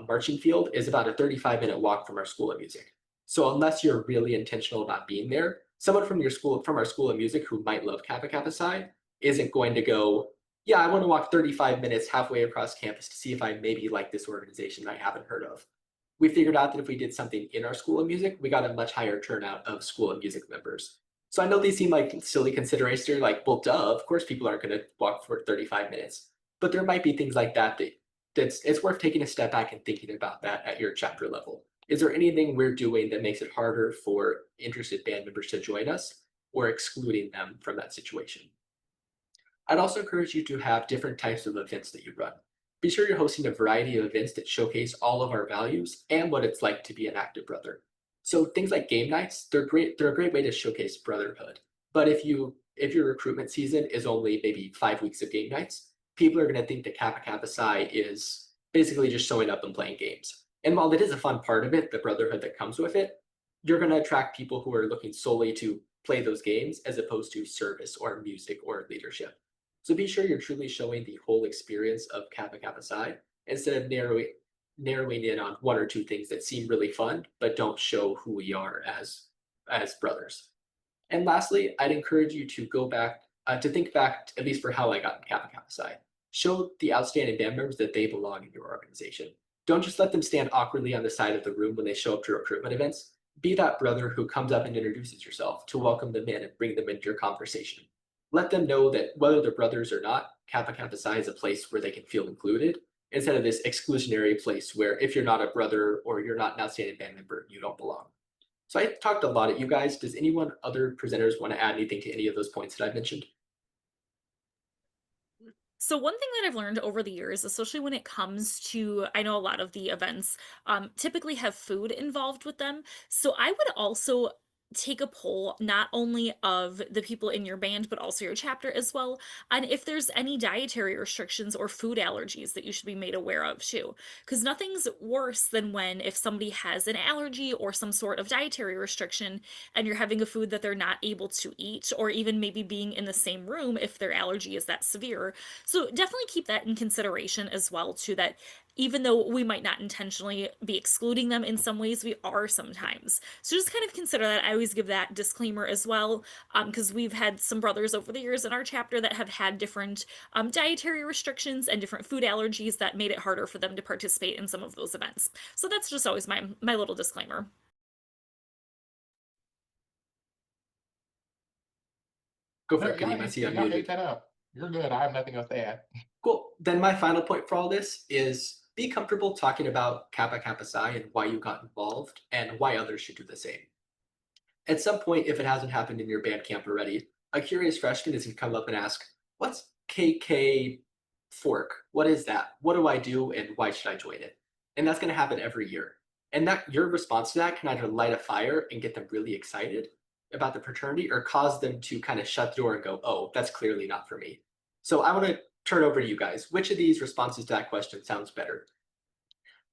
marching field is about a 35-minute walk from our School of Music. So unless you're really intentional about being there, someone from our School of Music who might love Kappa Kappa Psi isn't going to go, yeah, I want to walk 35 minutes halfway across campus to see if I maybe like this organization I haven't heard of. We figured out that if we did something in our School of Music, we got a much higher turnout of School of Music members. So I know these seem like silly considerations. You're like, well, duh, of course people aren't going to walk for 35 minutes. But there might be things like that it's worth taking a step back and thinking about that at your chapter level. Is there anything we're doing that makes it harder for interested band members to join us or excluding them from that situation? I'd also encourage you to have different types of events that you run. Be sure you're hosting a variety of events that showcase all of our values and what it's like to be an active brother. So things like game nights, they're great. They're a great way to showcase brotherhood. But if your recruitment season is only maybe 5 weeks of game nights, people are going to think that Kappa Kappa Psi is basically just showing up and playing games. And while it is a fun part of it, the brotherhood that comes with it, you're going to attract people who are looking solely to play those games as opposed to service or music or leadership. So be sure you're truly showing the whole experience of Kappa Kappa Psi instead of narrowing in on one or two things that seem really fun but don't show who we are as brothers. And lastly, I'd encourage you to go back to think back, at least for how I got in Kappa Kappa Psi. Show the outstanding band members that they belong in your organization. Don't just let them stand awkwardly on the side of the room when they show up to recruitment events. Be that brother who comes up and introduces yourself to welcome them in and bring them into your conversation. Let them know that whether they're brothers or not, Kappa Kappa Psi is a place where they can feel included instead of this exclusionary place where if you're not a brother or you're not an outstanding band member, you don't belong. So I talked a lot at you guys. Does anyone, other presenters, want to add anything to any of those points that I've mentioned? So one thing that I've learned over the years, especially when it comes to, I know a lot of the events typically have food involved with them. So I would also take a poll not only of the people in your band, but also your chapter as well, on if there's any dietary restrictions or food allergies that you should be made aware of too. Because nothing's worse than when if somebody has an allergy or some sort of dietary restriction and you're having a food that they're not able to eat, or even maybe being in the same room if their allergy is that severe. So definitely keep that in consideration as well too, that even though we might not intentionally be excluding them in some ways, we are sometimes. So just kind of consider that. I always give that disclaimer as well, because we've had some brothers over the years in our chapter that have had different dietary restrictions and different food allergies that made it harder for them to participate in some of those events. So that's just always my little disclaimer. Go for No, it, Kadeem. I see I'm y'all ate muted. that up. You're good. I have nothing else to add. Cool. Then my final point for all this is be comfortable talking about Kappa Kappa Psi and why you got involved and why others should do the same. At some point, if it hasn't happened in your band camp already, a curious freshman is going to come up and ask, what's KK Fork? What is that? What do I do and why should I join it? And that's going to happen every year. And that your response to that can either light a fire and get them really excited about the fraternity or cause them to kind of shut the door and go, oh, that's clearly not for me. So I want to turn over to you guys. Which of these responses to that question sounds better?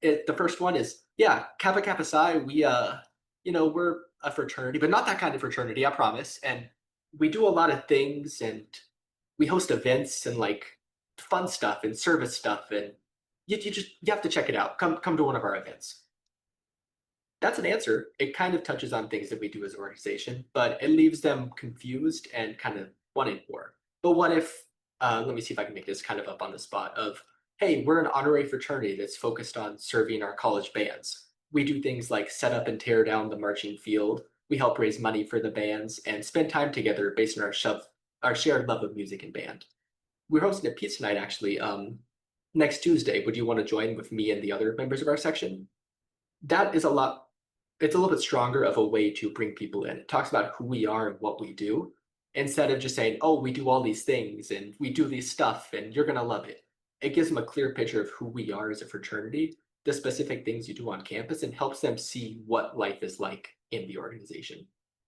The first one is, yeah, Kappa Kappa Psi, we're a fraternity, but not that kind of fraternity, I promise. And we do a lot of things, and we host events and like fun stuff and service stuff, and you have to check it out. Come to one of our events. That's an answer. It kind of touches on things that we do as an organization, but it leaves them confused and kind of wanting more. But what if, let me see if I can make this kind of up on the spot of, hey, we're an honorary fraternity that's focused on serving our college bands. We do things like set up and tear down the marching field. We help raise money for the bands and spend time together based on our shared love of music and band. We're hosting a pizza night actually next Tuesday. Would you want to join with me and the other members of our section? That is it's a little bit stronger of a way to bring people in. It talks about who we are and what we do, instead of just saying, oh, we do all these things and we do this stuff and you're going to love it. It gives them a clear picture of who we are as a fraternity, the specific things you do on campus, and helps them see what life is like in the organization.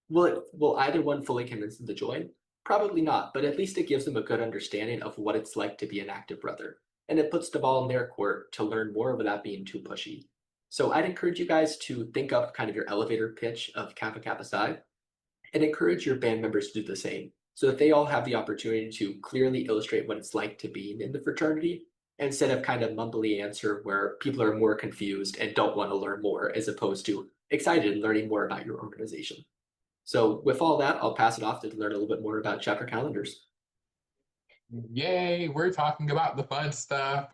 Will either one fully convince them to join? Probably not, but at least it gives them a good understanding of what it's like to be an active brother. And it puts the ball in their court to learn more without being too pushy. So I'd encourage you guys to think up kind of your elevator pitch of Kappa Kappa Psi and encourage your band members to do the same so that they all have the opportunity to clearly illustrate what it's like to be in the fraternity instead of kind of mumbly answer where people are more confused and don't want to learn more as opposed to excited and learning more about your organization. So with all that, I'll pass it off to learn a little bit more about chapter calendars. Yay, we're talking about the fun stuff.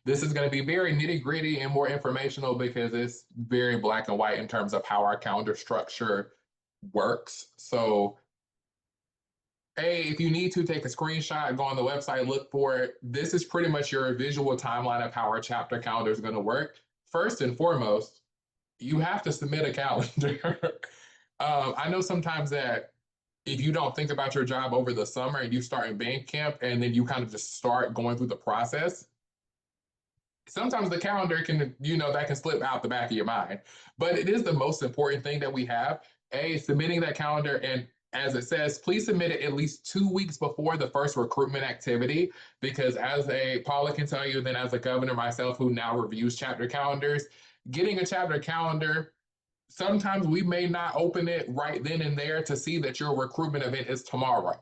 This is going to be very nitty gritty and more informational because it's very black and white in terms of how our calendar structure works. So, hey, if you need to take a screenshot, go on the website, look for it. This is pretty much your visual timeline of how our chapter calendar is going to work. First and foremost, you have to submit a calendar. I know sometimes that if you don't think about your job over the summer and you start in band camp and then you kind of just start going through the process, sometimes the calendar can, that can slip out the back of your mind. But it is the most important thing that we have. Submitting that calendar, and as it says, please submit it at least 2 weeks before the first recruitment activity, because Paula can tell you, then as a governor myself who now reviews chapter calendars, getting a chapter calendar, sometimes we may not open it right then and there to see that your recruitment event is tomorrow.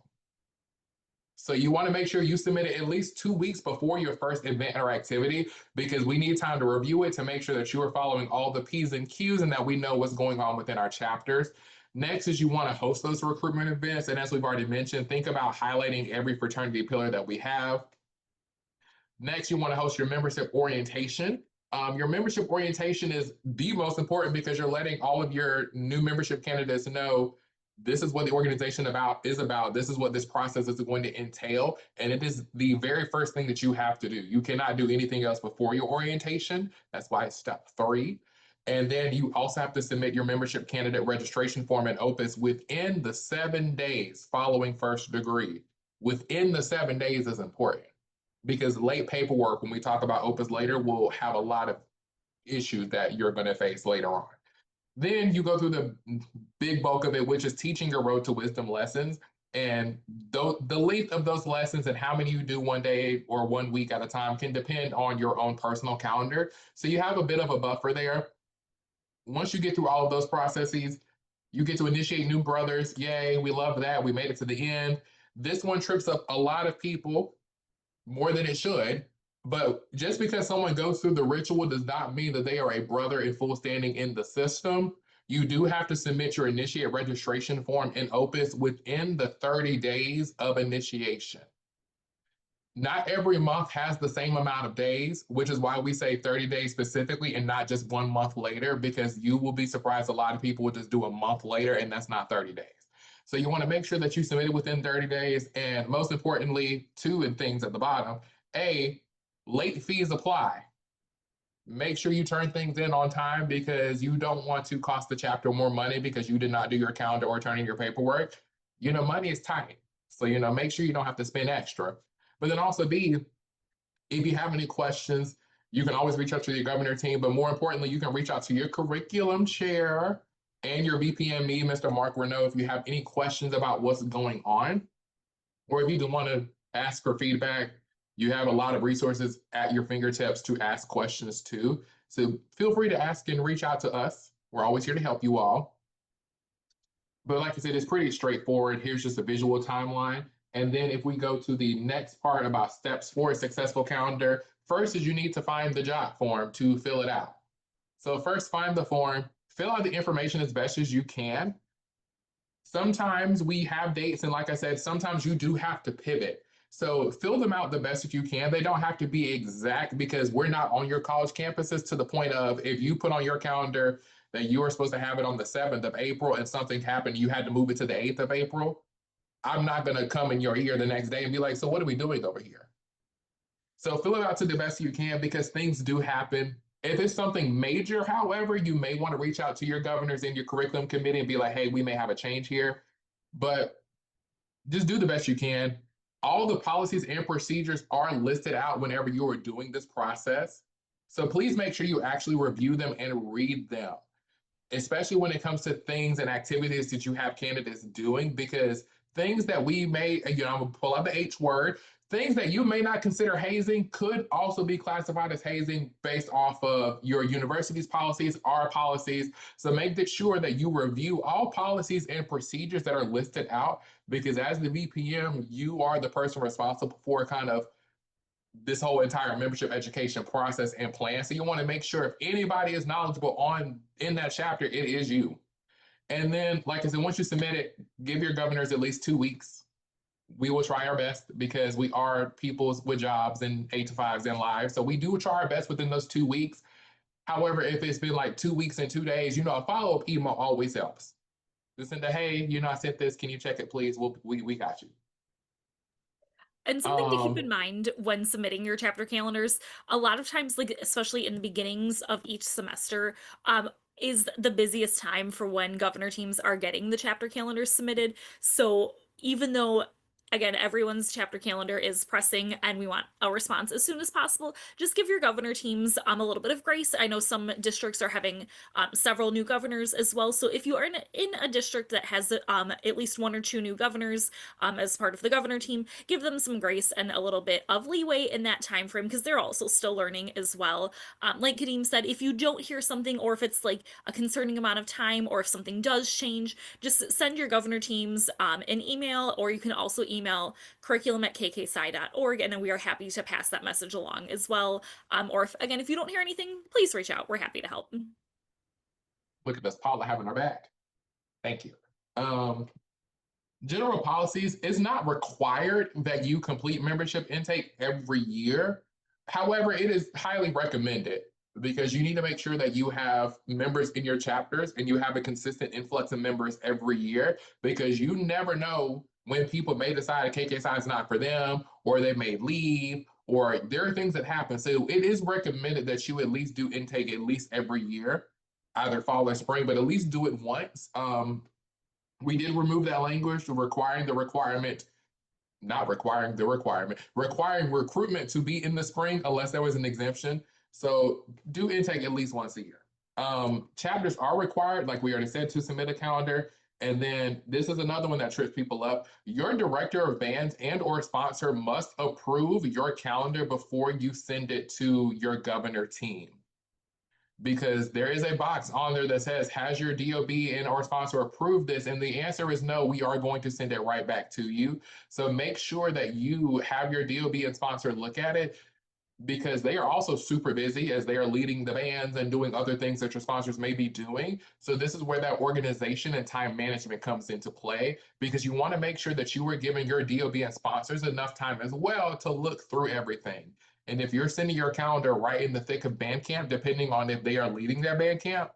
So you want to make sure you submit it at least 2 weeks before your first event or activity, because we need time to review it to make sure that you are following all the P's and Q's and that we know what's going on within our chapters. Next is you want to host those recruitment events. And as we've already mentioned, think about highlighting every fraternity pillar that we have. Next, you want to host your membership orientation. Your membership orientation is the most important because you're letting all of your new membership candidates know this is what the organization is about. This is what this process is going to entail. And it is the very first thing that you have to do. You cannot do anything else before your orientation. That's why it's step 3. And then you also have to submit your membership candidate registration form and Opus within the 7 days following first degree. Within the 7 days is important, because late paperwork, when we talk about Opus later, will have a lot of issues that you're going to face later on. Then you go through the big bulk of it, which is teaching your Road to Wisdom lessons. And the length of those lessons and how many you do one day or 1 week at a time can depend on your own personal calendar. So you have a bit of a buffer there. Once you get through all of those processes, you get to initiate new brothers. Yay, we love that. We made it to the end. This one trips up a lot of people more than it should. But just because someone goes through the ritual does not mean that they are a brother in full standing in the system. You do have to submit your initiate registration form in Opus within the 30 days of initiation. Not every month has the same amount of days, which is why we say 30 days specifically and not just 1 month later, because you will be surprised a lot of people will just do a month later and that's not 30 days. So you want to make sure that you submit it within 30 days. And most importantly, 2 things at the bottom. Late fees apply. Make sure you turn things in on time, because you don't want to cost the chapter more money because you did not do your calendar or turn in your paperwork. Money is tight. So, make sure you don't have to spend extra. But then also B, if you have any questions, you can always reach out to your governor team. But more importantly, you can reach out to your curriculum chair and your VPM, me, Mr. Mark Renault, if you have any questions about what's going on, or if you want to ask for feedback. You have a lot of resources at your fingertips to ask questions to. So feel free to ask and reach out to us. We're always here to help you all. But like I said, it's pretty straightforward. Here's just a visual timeline. And then if we go to the next part about steps for a successful calendar, first is you need to find the job form to fill it out. So first find the form, fill out the information as best as you can. Sometimes we have dates, and like I said, sometimes you do have to pivot. So fill them out the best if you can. They don't have to be exact because we're not on your college campuses to the point of if you put on your calendar that you were supposed to have it on the 7th of April and something happened, you had to move it to the 8th of April. I'm not going to come in your ear the next day and be like, so what are we doing over here? So fill it out to the best you can because things do happen. If it's something major, however, you may want to reach out to your governors and your curriculum committee and be like, hey, we may have a change here. But just do the best you can. All the policies and procedures are listed out whenever you are doing this process. So please make sure you actually review them and read them, especially when it comes to things and activities that you have candidates doing, because things that we may, I'm gonna pull out the H word, things that you may not consider hazing could also be classified as hazing based off of your university's policies, our policies. So make sure that you review all policies and procedures that are listed out, because as the VPM, you are the person responsible for kind of this whole entire membership education process and plan. So you want to make sure if anybody is knowledgeable in that chapter, it is you. And then, like I said, once you submit it, give your governors at least 2 weeks. We will try our best because we are people with jobs and 8 to 5s in life. So we do try our best within those 2 weeks. However, if it's been like 2 weeks and 2 days, a follow-up email always helps. Just send a, hey, I sent this. Can you check it, please? We got you. And something to keep in mind when submitting your chapter calendars, a lot of times, like especially in the beginnings of each semester, is the busiest time for when governor teams are getting the chapter calendars submitted. So even though, again, everyone's chapter calendar is pressing and we want a response as soon as possible, just give your governor teams a little bit of grace. I know some districts are having several new governors as well. So if you are in a district that has at least 1 or 2 new governors as part of the governor team, give them some grace and a little bit of leeway in that time frame because they're also still learning as well. Like Kadeem said, if you don't hear something or if it's like a concerning amount of time or if something does change, just send your governor teams an email, or you can also email curriculum@kksci.org, and then we are happy to pass that message along as well. Or if you don't hear anything, please reach out. We're happy to help. Look at us, Paula, having our back. Thank you. General policies, it's not required that you complete membership intake every year. However, it is highly recommended because you need to make sure that you have members in your chapters and you have a consistent influx of members every year, because you never know when people may decide a KKSI is not for them, or they may leave, or there are things that happen. So it is recommended that you at least do intake at least every year, either fall or spring, but at least do it once. We did remove that language requiring recruitment to be in the spring unless there was an exemption. So do intake at least once a year. Chapters are required, like we already said, to submit a calendar. And then this is another one that trips people up. Your director of bands and or sponsor must approve your calendar before you send it to your governor team, because there is a box on there that says, has your DOB and or sponsor approved this? And the answer is no, we are going to send it right back to you. So make sure that you have your DOB and sponsor look at it, because they are also super busy as they are leading the bands and doing other things that your sponsors may be doing. So this is where that organization and time management comes into play, because you want to make sure that you are giving your DOB and sponsors enough time as well to look through everything. And if you're sending your calendar right in the thick of band camp, depending on if they are leading their band camp,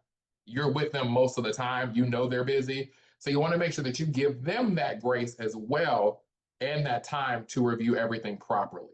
you're with them most of the time, they're busy. So you want to make sure that you give them that grace as well and that time to review everything properly.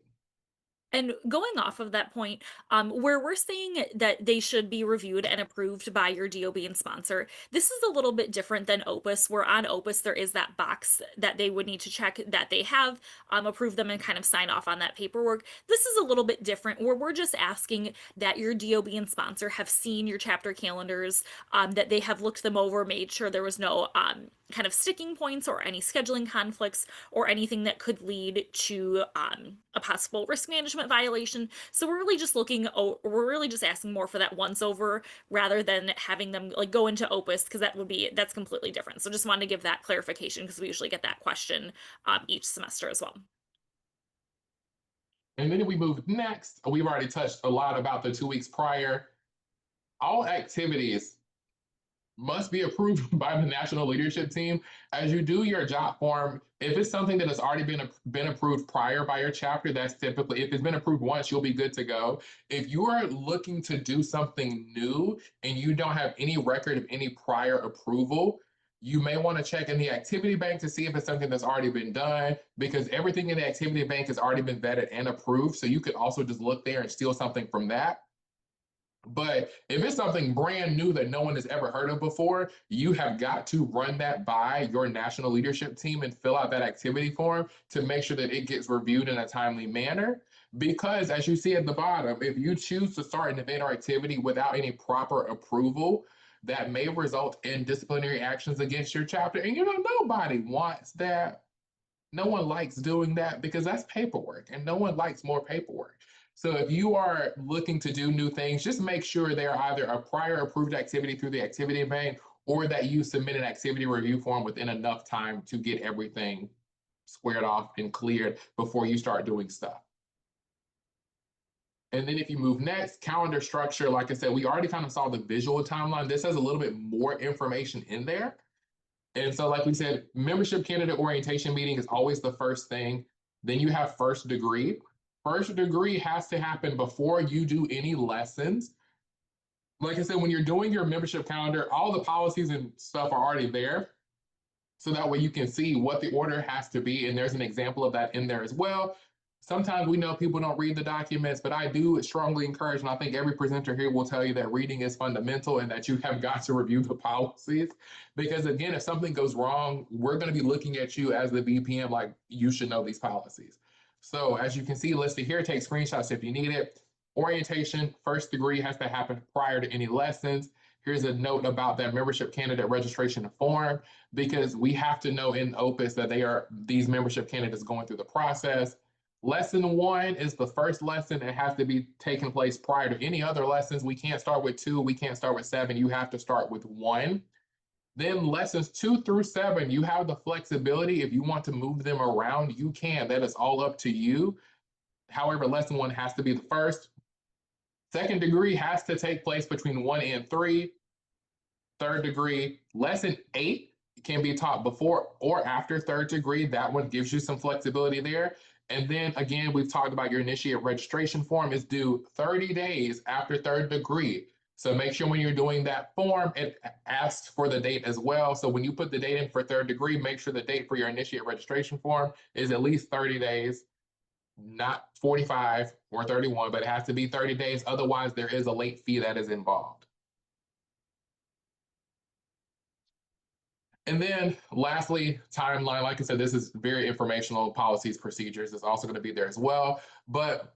And going off of that point, where we're saying that they should be reviewed and approved by your DOB and sponsor, this is a little bit different than Opus, where on Opus there is that box that they would need to check that they have approved them and kind of sign off on that paperwork. This is a little bit different, where we're just asking that your DOB and sponsor have seen your chapter calendars, that they have looked them over, made sure there was no kind of sticking points or any scheduling conflicts or anything that could lead to a possible risk management violation. So we're really just we're really just asking more for that once over rather than having them like go into Opus, because that's completely different. So just wanted to give that clarification because we usually get that question each semester as well. And then if we move next, we've already touched a lot about the 2 weeks prior. All activities must be approved by the national leadership team. As you do your job form, if it's something that has already been approved prior by your chapter, that's typically, if it's been approved once, you'll be good to go. If you are looking to do something new and you don't have any record of any prior approval, you may want to check in the activity bank to see if it's something that's already been done, because everything in the activity bank has already been vetted and approved. So you could also just look there and steal something from that. But if it's something brand new that no one has ever heard of before, you have got to run that by your national leadership team and fill out that activity form to make sure that it gets reviewed in a timely manner. Because as you see at the bottom, if you choose to start an event or activity without any proper approval, that may result in disciplinary actions against your chapter. And nobody wants that. No one likes doing that because that's paperwork, and no one likes more paperwork. So if you are looking to do new things, just make sure they're either a prior approved activity through the activity bank or that you submit an activity review form within enough time to get everything squared off and cleared before you start doing stuff. And then if you move next, calendar structure, like I said, we already kind of saw the visual timeline. This has a little bit more information in there. And so, like we said, membership candidate orientation meeting is always the first thing. Then you have first degree. First degree has to happen before you do any lessons. Like I said, when you're doing your membership calendar, all the policies and stuff are already there. So that way you can see what the order has to be. And there's an example of that in there as well. Sometimes we know people don't read the documents, but I do strongly encourage, and I think every presenter here will tell you that reading is fundamental and that you have got to review the policies. Because again, if something goes wrong, we're going to be looking at you as the VPM like you should know these policies. So as you can see listed here, take screenshots if you need it. Orientation, first degree has to happen prior to any lessons. Here's a note about that membership candidate registration form, because we have to know in Opus that these membership candidates going through the process. Lesson 1 is the first lesson. It has to be taking place prior to any other lessons. We can't start with 2. We can't start with 7. You have to start with 1. Then lessons 2 through 7, you have the flexibility. If you want to move them around, you can. That is all up to you. However, lesson 1 has to be the first. Second degree has to take place between 1 and 3. Third degree, lesson 8 can be taught before or after third degree. That one gives you some flexibility there. And then again, we've talked about your initiate registration form is due 30 days after third degree. So make sure when you're doing that form, it asks for the date as well. So when you put the date in for third degree, make sure the date for your initiate registration form is at least 30 days, not 45 or 31, but it has to be 30 days. Otherwise, there is a late fee that is involved. And then lastly, timeline. Like I said, this is very informational. Policies, procedures is also going to be there as well. But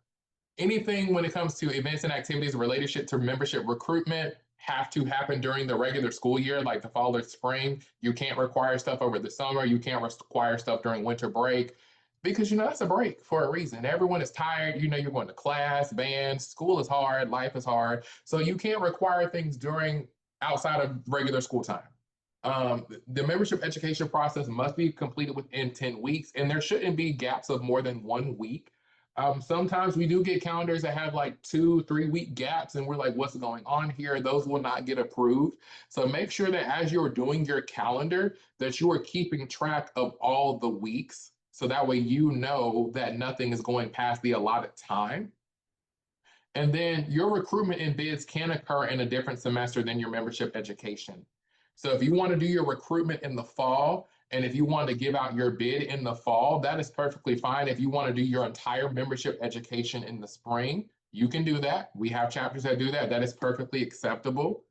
anything when it comes to events and activities related to membership recruitment have to happen during the regular school year, like the fall or spring. You can't require stuff over the summer. You can't require stuff during winter break, because that's a break for a reason. Everyone is tired. You're going to class, band, school is hard, life is hard. So you can't require things outside of regular school time. The membership education process must be completed within 10 weeks, and there shouldn't be gaps of more than 1 week. Sometimes we do get calendars that have like 2-3 week gaps, and we're like, what's going on here? Those will not get approved. So make sure that as you're doing your calendar, that you are keeping track of all the weeks. So that way you know that nothing is going past the allotted time. And then your recruitment and bids can occur in a different semester than your membership education. So if you want to do your recruitment in the fall, and if you want to give out your bid in the fall, that is perfectly fine. If you want to do your entire membership education in the spring, you can do that. We have chapters that do that. That is perfectly acceptable.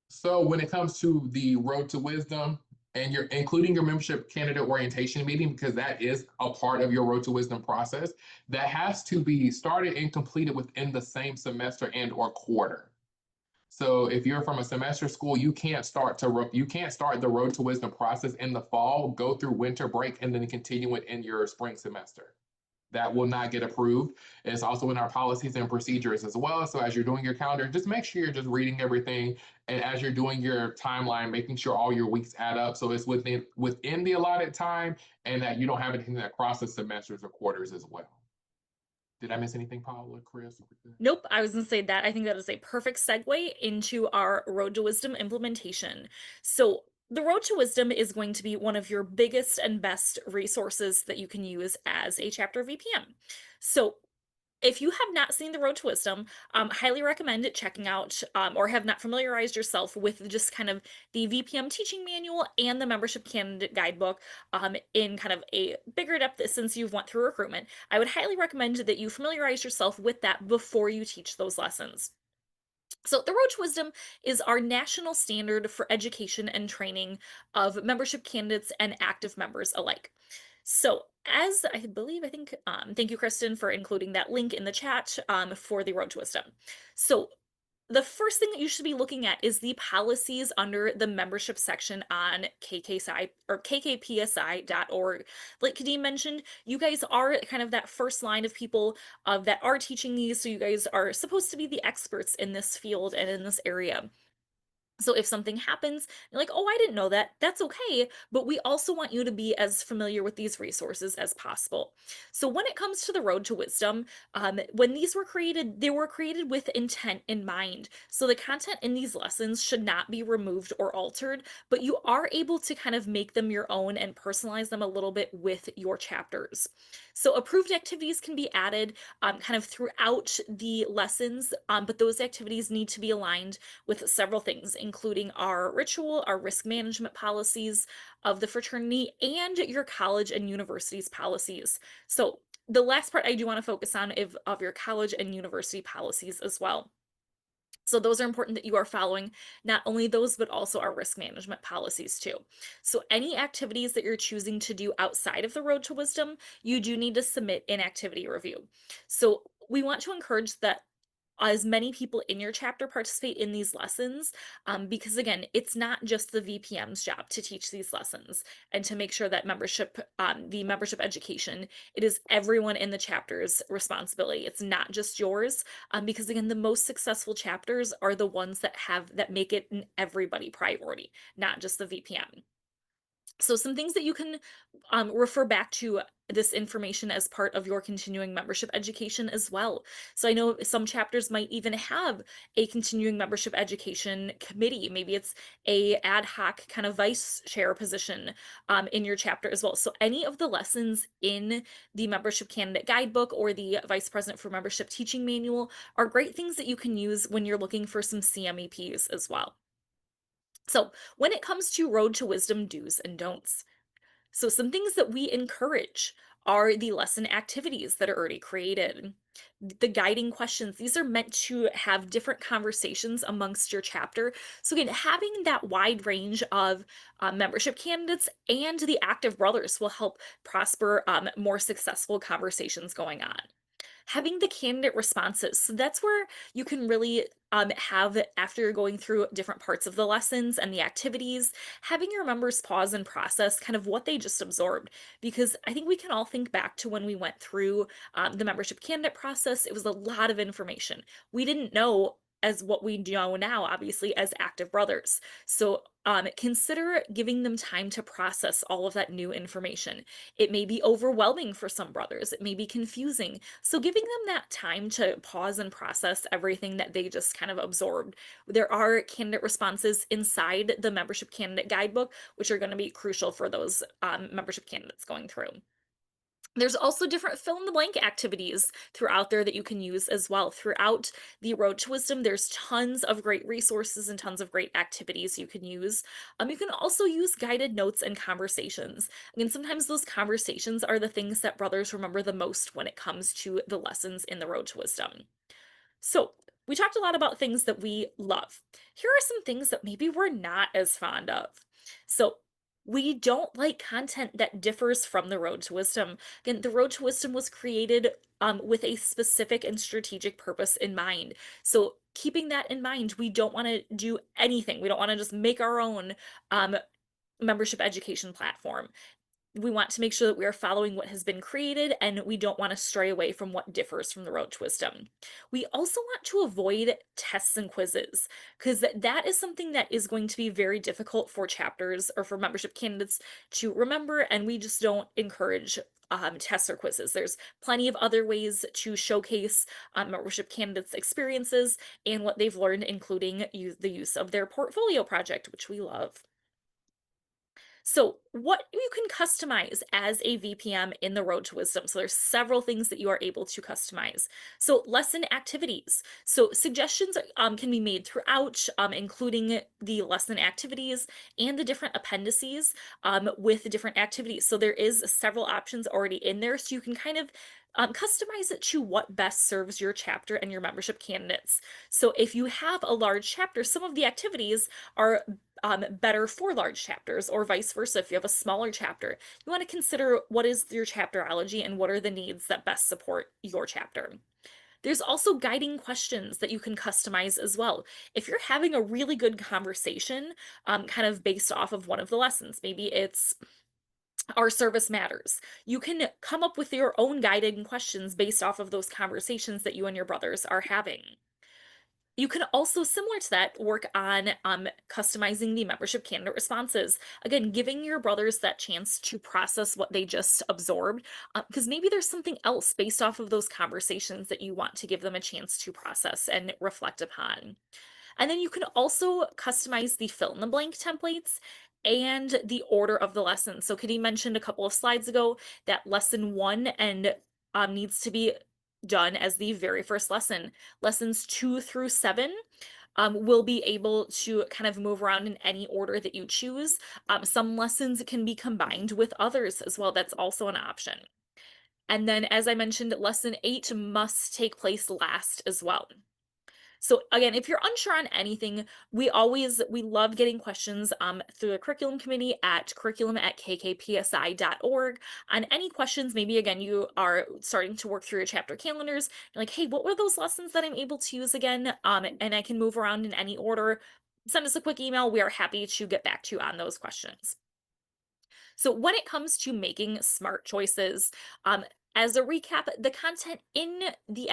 So when it comes to the Road to Wisdom, and you're including your membership candidate orientation meeting, because that is a part of your Road to Wisdom process, that has to be started and completed within the same semester and or quarter. So if you're from a semester school, you can't start the Road to Wisdom process in the fall, go through winter break, and then continue it in your spring semester. That will not get approved. It's also in our policies and procedures as well. So as you're doing your calendar, just make sure you're just reading everything. And as you're doing your timeline, making sure all your weeks add up. So it's within the allotted time, and that you don't have anything that crosses semesters or quarters as well. Did I miss anything, Paula, Chris? Nope, I was going to say that. I think that is a perfect segue into our Road to Wisdom implementation. So, the Road to Wisdom is going to be one of your biggest and best resources that you can use as a chapter VPM. So, if you have not seen the Road to Wisdom, highly recommend checking out or have not familiarized yourself with just kind of the VPM teaching manual and the membership candidate guidebook in kind of a bigger depth since you've went through recruitment. I would highly recommend that you familiarize yourself with that before you teach those lessons. So, the Road to Wisdom is our national standard for education and training of membership candidates and active members alike. So, as I believe, thank you, Kristen, for including that link in the chat for the Road to Wisdom. So, the first thing that you should be looking at is the policies under the membership section on KKSI or kkpsi.org. Like Kadeem mentioned, you guys are kind of that first line of people that are teaching these, so you guys are supposed to be the experts in this field and in this area. So if something happens, you're like, oh, I didn't know that, that's okay. But we also want you to be as familiar with these resources as possible. So when it comes to the Road to Wisdom, when these were created, they were created with intent in mind. So the content in these lessons should not be removed or altered, but you are able to kind of make them your own and personalize them a little bit with your chapters. So approved activities can be added kind of throughout the lessons, but those activities need to be aligned with several things, including our ritual, our risk management policies of the fraternity, and your college and university's policies. So the last part I do want to focus on of your college and university policies as well. So those are important that you are following not only those, but also our risk management policies too. So any activities that you're choosing to do outside of the Road to Wisdom, you do need to submit an activity review. So we want to encourage that as many people in your chapter participate in these lessons, because again, it's not just the VPM's job to teach these lessons and to make sure that the membership education, it is everyone in the chapter's responsibility. It's not just yours, because again, the most successful chapters are the ones that make it an everybody priority, not just the VPM. So some things that you can refer back to this information as part of your continuing membership education as well. So I know some chapters might even have a continuing membership education committee. Maybe it's a ad hoc kind of vice chair position in your chapter as well. So any of the lessons in the membership candidate guidebook or the vice president for membership teaching manual are great things that you can use when you're looking for some CMEPs as well. So when it comes to Road to Wisdom do's and don'ts, so some things that we encourage are the lesson activities that are already created. The guiding questions, these are meant to have different conversations amongst your chapter. So again, having that wide range of membership candidates and the active brothers will help prosper more successful conversations going on. Having the candidate responses. So that's where you can really have, after you're going through different parts of the lessons and the activities, having your members pause and process kind of what they just absorbed. Because I think we can all think back to when we went through the membership candidate process. It was a lot of information. We didn't know as what we know now, obviously, as active brothers. So consider giving them time to process all of that new information. It may be overwhelming for some brothers, it may be confusing. So giving them that time to pause and process everything that they just kind of absorbed. There are candidate responses inside the membership candidate guidebook, which are going to be crucial for those membership candidates going through. There's also different fill in the blank activities throughout there that you can use as well. Throughout the Road to Wisdom, there's tons of great resources and tons of great activities you can use. You can also use guided notes and conversations. Again, sometimes those conversations are the things that brothers remember the most when it comes to the lessons in the Road to Wisdom. So, we talked a lot about things that we love. Here are some things that maybe we're not as fond of. So, We don't like content that differs from the Road to Wisdom. Again, the Road to Wisdom was created with a specific and strategic purpose in mind. So, keeping that in mind, we don't want to do anything. We don't want to just make our own um, membership education platform. We want to make sure that we are following what has been created and we don't want to stray away from what differs from the Road to Wisdom. We also want to avoid tests and quizzes because that is something that is going to be very difficult for chapters or for membership candidates to remember, and we just don't encourage tests or quizzes. There's plenty of other ways to showcase membership candidates' experiences and what they've learned, including the use of their portfolio project, which we love. So, what you can customize as a VPM in the Road to Wisdom. So, there's several things that you are able to customize. So, lesson activities. So, suggestions can be made throughout, including the lesson activities and the different appendices with the different activities. So, there is several options already in there. So, you can kind of customize it to what best serves your chapter and your membership candidates. So, if you have a large chapter, some of the activities are better for large chapters, or vice versa. If you have a smaller chapter, you want to consider what is your chapterology and what are the needs that best support your chapter. There's also guiding questions that you can customize as well. If you're having a really good conversation, kind of based off of one of the lessons, maybe it's our service matters. You can come up with your own guiding questions based off of those conversations that you and your brothers are having. You can also, similar to that, work on customizing the membership candidate responses. Again, giving your brothers that chance to process what they just absorbed, because maybe there's something else based off of those conversations that you want to give them a chance to process and reflect upon. And then you can also customize the fill in the blank templates and the order of the lessons. So Kadeem mentioned a couple of slides ago that lesson 1 and needs to be done as the very first lesson. Lessons 2 through 7 will be able to kind of move around in any order that you choose. Some lessons can be combined with others as well. That's also an option. And then, as I mentioned, lesson 8 must take place last as well. So again, if you're unsure on anything, we love getting questions through the curriculum committee at curriculum@kkpsi.org on any questions. Maybe again, you are starting to work through your chapter calendars. You're like, hey, what were those lessons that I'm able to use again? And I can move around in any order. Send us a quick email. We are happy to get back to you on those questions. So when it comes to making smart choices, as a recap, the content in the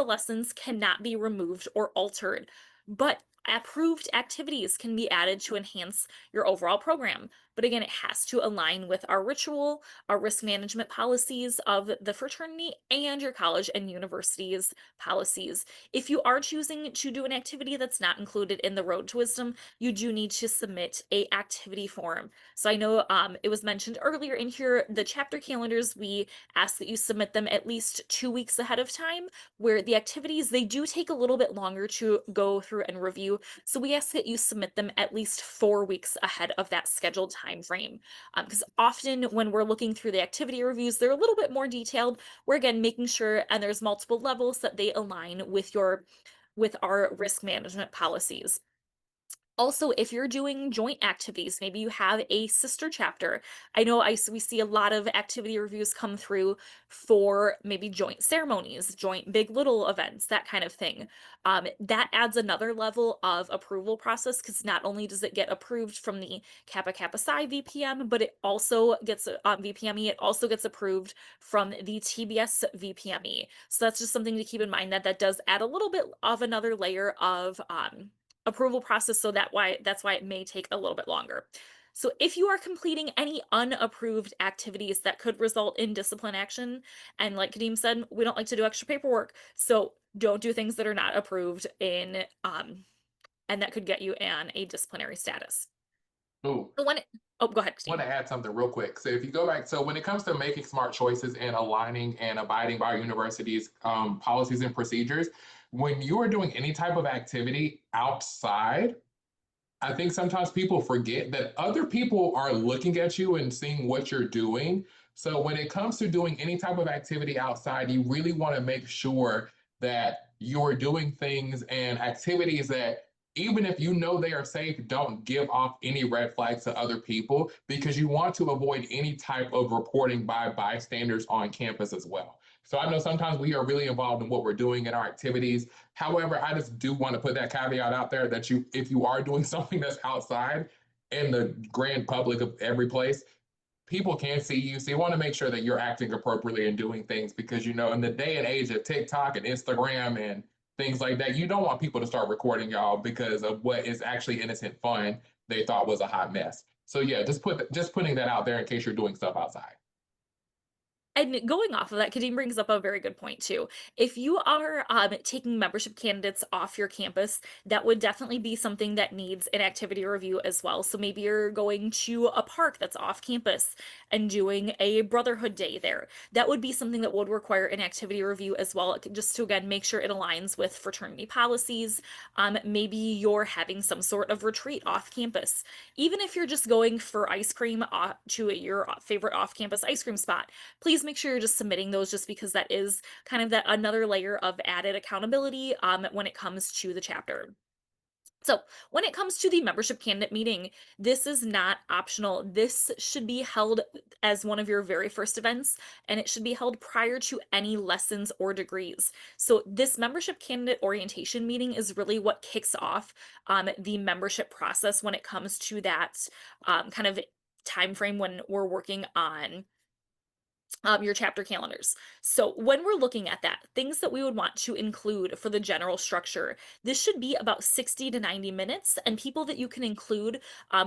lessons cannot be removed or altered, but approved activities can be added to enhance your overall program. But again, it has to align with our ritual, our risk management policies of the fraternity, and your college and university's policies. If you are choosing to do an activity that's not included in the Road to Wisdom, you do need to submit a activity form. So I know it was mentioned earlier in here, the chapter calendars, we ask that you submit them at least 2 weeks ahead of time, where the activities, they do take a little bit longer to go through and review. So we ask that you submit them at least 4 weeks ahead of that scheduled time frame. Because often when we're looking through the activity reviews, they're a little bit more detailed. We're again making sure, and there's multiple levels, that they align with our risk management policies. Also, if you're doing joint activities, maybe you have a sister chapter. I know we see a lot of activity reviews come through for maybe joint ceremonies, joint big little events, that kind of thing. That adds another level of approval process, because not only does it get approved from the Kappa Kappa Psi VPM, but it also gets VPME. It also gets approved from the TBS VPME. So that's just something to keep in mind, that does add a little bit of another layer of approval process, so that's why it may take a little bit longer. So if you are completing any unapproved activities that could result in discipline action, and like Kadeem said, we don't like to do extra paperwork, so don't do things that are not approved and that could get you on a disciplinary status. Ooh. So go ahead, I want Kadeem. to add something real quick. So if you go back, so when it comes to making smart choices and aligning and abiding by our university's policies and procedures, when you are doing any type of activity outside, I think sometimes people forget that other people are looking at you and seeing what you're doing. So when it comes to doing any type of activity outside, you really want to make sure that you're doing things and activities that even if you know they are safe, don't give off any red flags to other people because you want to avoid any type of reporting by bystanders on campus as well. So I know sometimes we are really involved in what we're doing in our activities. However, I just do want to put that caveat out there that if you are doing something that's outside in the grand public of every place, people can see you. So you want to make sure that you're acting appropriately and doing things because, in the day and age of TikTok and Instagram and things like that, you don't want people to start recording y'all because of what is actually innocent fun they thought was a hot mess. So yeah, just putting that out there in case you're doing stuff outside. And going off of that, Kadeem brings up a very good point too. If you are taking membership candidates off your campus, that would definitely be something that needs an activity review as well. So maybe you're going to a park that's off campus and doing a Brotherhood Day there. That would be something that would require an activity review as well, just to again make sure it aligns with fraternity policies. Maybe you're having some sort of retreat off campus. Even if you're just going for ice cream to your favorite off-campus ice cream spot, please make sure you're just submitting those just because that is kind of that another layer of added accountability when it comes to the chapter. So when it comes to the membership candidate meeting, this is not optional. This should be held as one of your very first events, and it should be held prior to any lessons or degrees. So this membership candidate orientation meeting is really what kicks off the membership process when it comes to that kind of time frame when we're working on your chapter calendars. So when we're looking at that, things that we would want to include for the general structure, this should be about 60 to 90 minutes, and people that you can include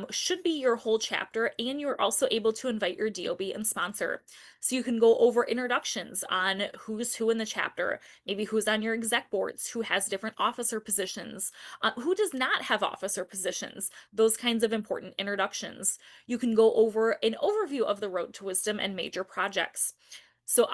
should be your whole chapter, and you're also able to invite your DOB and sponsor. So you can go over introductions on who's who in the chapter, maybe who's on your exec boards, who has different officer positions, who does not have officer positions, those kinds of important introductions. You can go over an overview of the Road to Wisdom and major projects. So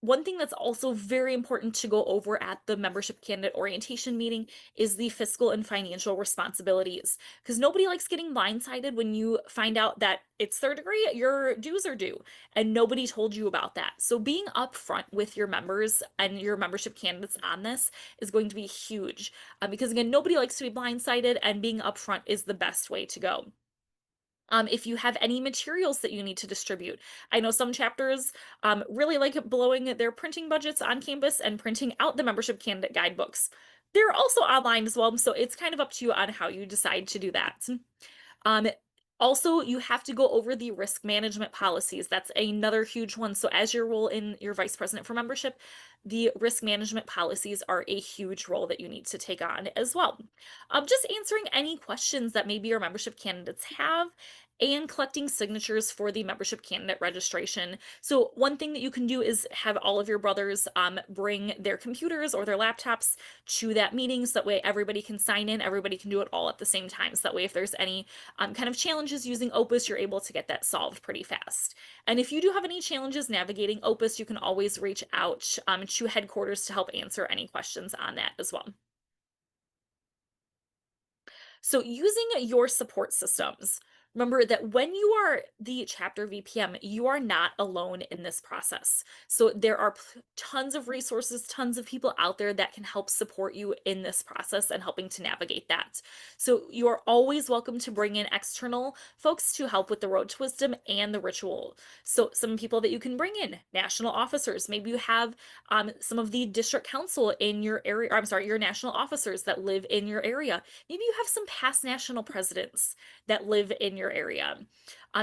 one thing that's also very important to go over at the membership candidate orientation meeting is the fiscal and financial responsibilities, because nobody likes getting blindsided when you find out that it's third degree, your dues are due, and nobody told you about that. So being upfront with your members and your membership candidates on this is going to be huge, because again, nobody likes to be blindsided, and being upfront is the best way to go. If you have any materials that you need to distribute. I know some chapters really like blowing their printing budgets on campus and printing out the membership candidate guidebooks. They're also online as well, so it's kind of up to you on how you decide to do that. Um, Also, you have to go over the risk management policies. That's another huge one. So as your role in your vice president for membership, the risk management policies are a huge role that you need to take on as well. Just answering any questions that maybe your membership candidates have, and collecting signatures for the membership candidate registration. So one thing that you can do is have all of your brothers bring their computers or their laptops to that meeting, so that way everybody can sign in, everybody can do it all at the same time. So that way if there's any kind of challenges using Opus, you're able to get that solved pretty fast. And if you do have any challenges navigating Opus, you can always reach out to headquarters to help answer any questions on that as well. So using your support systems, remember that when you are the chapter VPM, you are not alone in this process. So there are tons of resources, tons of people out there that can help support you in this process and helping to navigate that. So you are always welcome to bring in external folks to help with the Road to Wisdom and the ritual. So some people that you can bring in, national officers, maybe you have some of the district council in your area, or I'm sorry, your national officers that live in your area. Maybe you have some past national presidents that live in your area.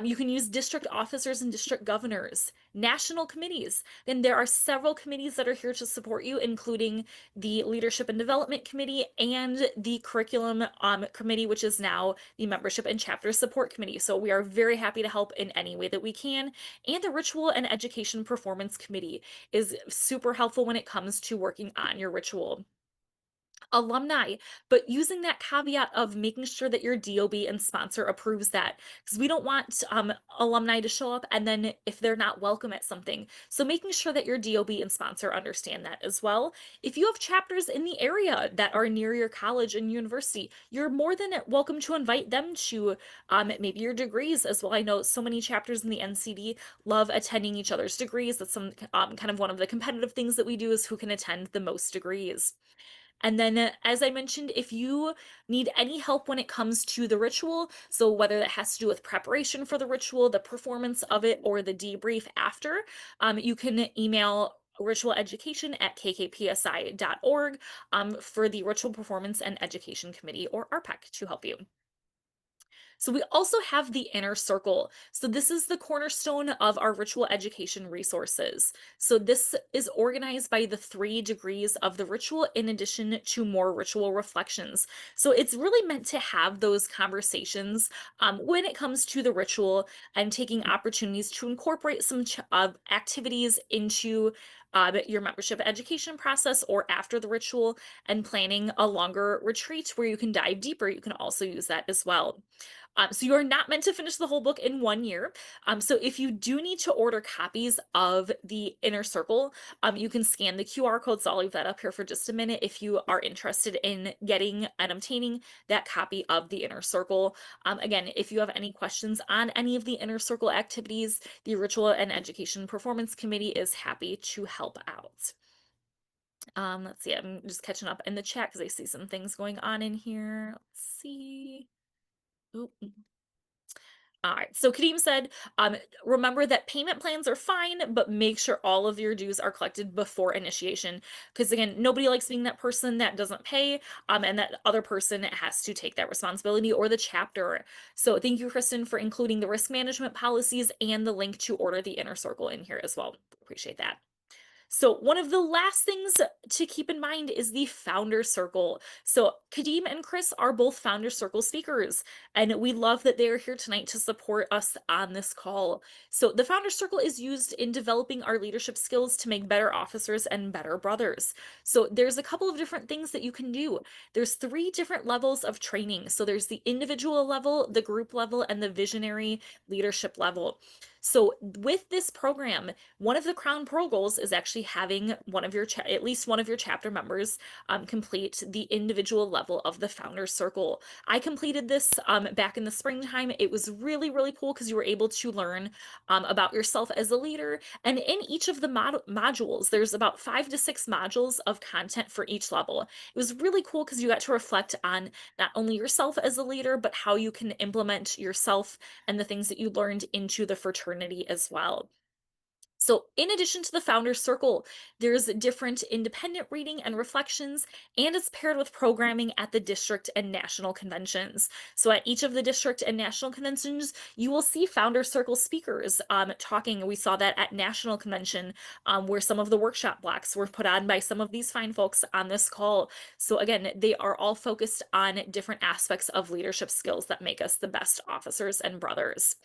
You can use district officers and district governors, national committees. Then there are several committees that are here to support you, including the Leadership and Development Committee and the Curriculum Committee, which is now the Membership and Chapter Support Committee. So we are very happy to help in any way that we can. And the Ritual and Education Performance Committee is super helpful when it comes to working on your ritual. Alumni, but using that caveat of making sure that your DOB and sponsor approves that, because we don't want alumni to show up and then if they're not welcome at something. So making sure that your DOB and sponsor understand that as well. If you have chapters in the area that are near your college and university, you're more than welcome to invite them to maybe your degrees as well. I know so many chapters in the NCD love attending each other's degrees. That's some kind of one of the competitive things that we do, is who can attend the most degrees. And then, as I mentioned, if you need any help when it comes to the ritual, so whether that has to do with preparation for the ritual, the performance of it, or the debrief after, you can email ritualeducation@kkpsi.org for the Ritual Performance and Education Committee, or RPEC, to help you. So we also have the inner circle. So this is the cornerstone of our ritual education resources. So this is organized by the 3 degrees of the ritual in addition to more ritual reflections. So it's really meant to have those conversations when it comes to the ritual and taking opportunities to incorporate some activities into your membership education process or after the ritual, and planning a longer retreat where you can dive deeper. You can also use that as well. So you are not meant to finish the whole book in 1 year. So if you do need to order copies of the Inner Circle, you can scan the QR code. So I'll leave that up here for just a minute if you are interested in getting and obtaining that copy of the Inner Circle. Again, if you have any questions on any of the Inner Circle activities, the Ritual and Education Performance Committee is happy to help out. Let's see, I'm just catching up in the chat because I see some things going on in here. Let's see. Oop. All right. So Kadeem said, remember that payment plans are fine, but make sure all of your dues are collected before initiation. Because again, nobody likes being that person that doesn't pay, and that other person has to take that responsibility, or the chapter. So thank you, Kristen, for including the risk management policies and the link to order the Inner Circle in here as well. Appreciate that. So one of the last things to keep in mind is the Founder Circle. So Kadeem and Chris are both Founder Circle speakers, and we love that they are here tonight to support us on this call. So the Founder Circle is used in developing our leadership skills to make better officers and better brothers. So there's a couple of different things that you can do. There's 3 different levels of training. So there's the individual level, the group level, and the visionary leadership level. So with this program, one of the crown pearl goals is actually having one of your at least one of your chapter members complete the individual level of the Founder Circle. I completed this back in the springtime. It was really, really cool because you were able to learn about yourself as a leader. And in each of the modules, there's about 5 to 6 modules of content for each level. It was really cool because you got to reflect on not only yourself as a leader, but how you can implement yourself and the things that you learned into the fraternity as well. So in addition to the Founder Circle, there's different independent reading and reflections, and it's paired with programming at the district and national conventions. So at each of the district and national conventions, you will see Founder Circle speakers talking. We saw that at national convention where some of the workshop blocks were put on by some of these fine folks on this call. So again, they are all focused on different aspects of leadership skills that make us the best officers and brothers.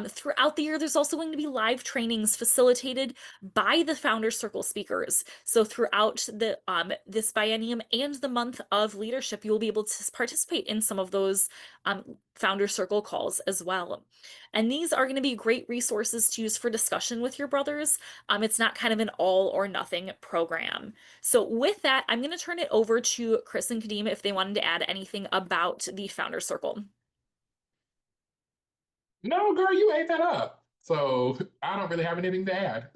Throughout the year, there's also going to be live trainings facilitated by the Founder Circle speakers. So throughout the this biennium and the month of leadership, you will be able to participate in some of those Founder Circle calls as well. And these are going to be great resources to use for discussion with your brothers. It's not kind of an all or nothing program. So with that, I'm going to turn it over to Chris and Kadeem if they wanted to add anything about the Founder Circle. No, girl, you ate that up. So I don't really have anything to add.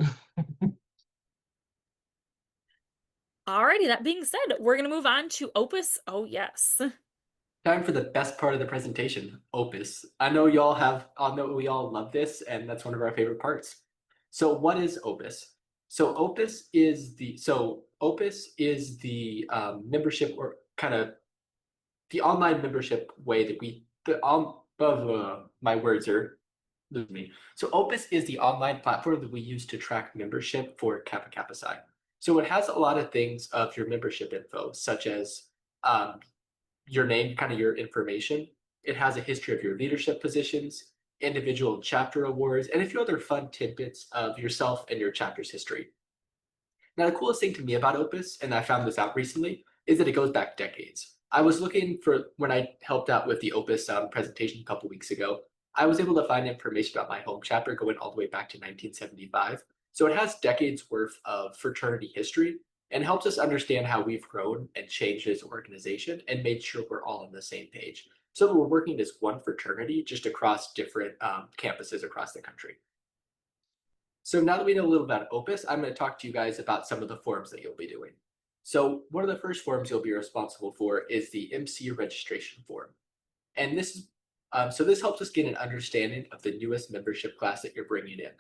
Alrighty, that being said, we're going to move on to Opus. Oh, yes. Time for the best part of the presentation, Opus. I know we all love this, and that's one of our favorite parts. So what is Opus? So Opus is the membership, or kind of the online membership way that my words are losing me. So Opus is the online platform that we use to track membership for Kappa Kappa Psi. So it has a lot of things of your membership info, such as your name, kind of your information. It has a history of your leadership positions, individual chapter awards, and a few other fun tidbits of yourself and your chapter's history. Now, the coolest thing to me about Opus, and I found this out recently, is that it goes back decades. I was looking for, when I helped out with the Opus presentation a couple weeks ago, I was able to find information about my home chapter going all the way back to 1975. So it has decades worth of fraternity history and helps us understand how we've grown and changed as an organization and made sure we're all on the same page. So that we're working as one fraternity just across different campuses across the country. So now that we know a little about Opus, I'm going to talk to you guys about some of the forums that you'll be doing. So one of the first forms you'll be responsible for is the MC registration form. And this is so this helps us get an understanding of the newest membership class that you're bringing in.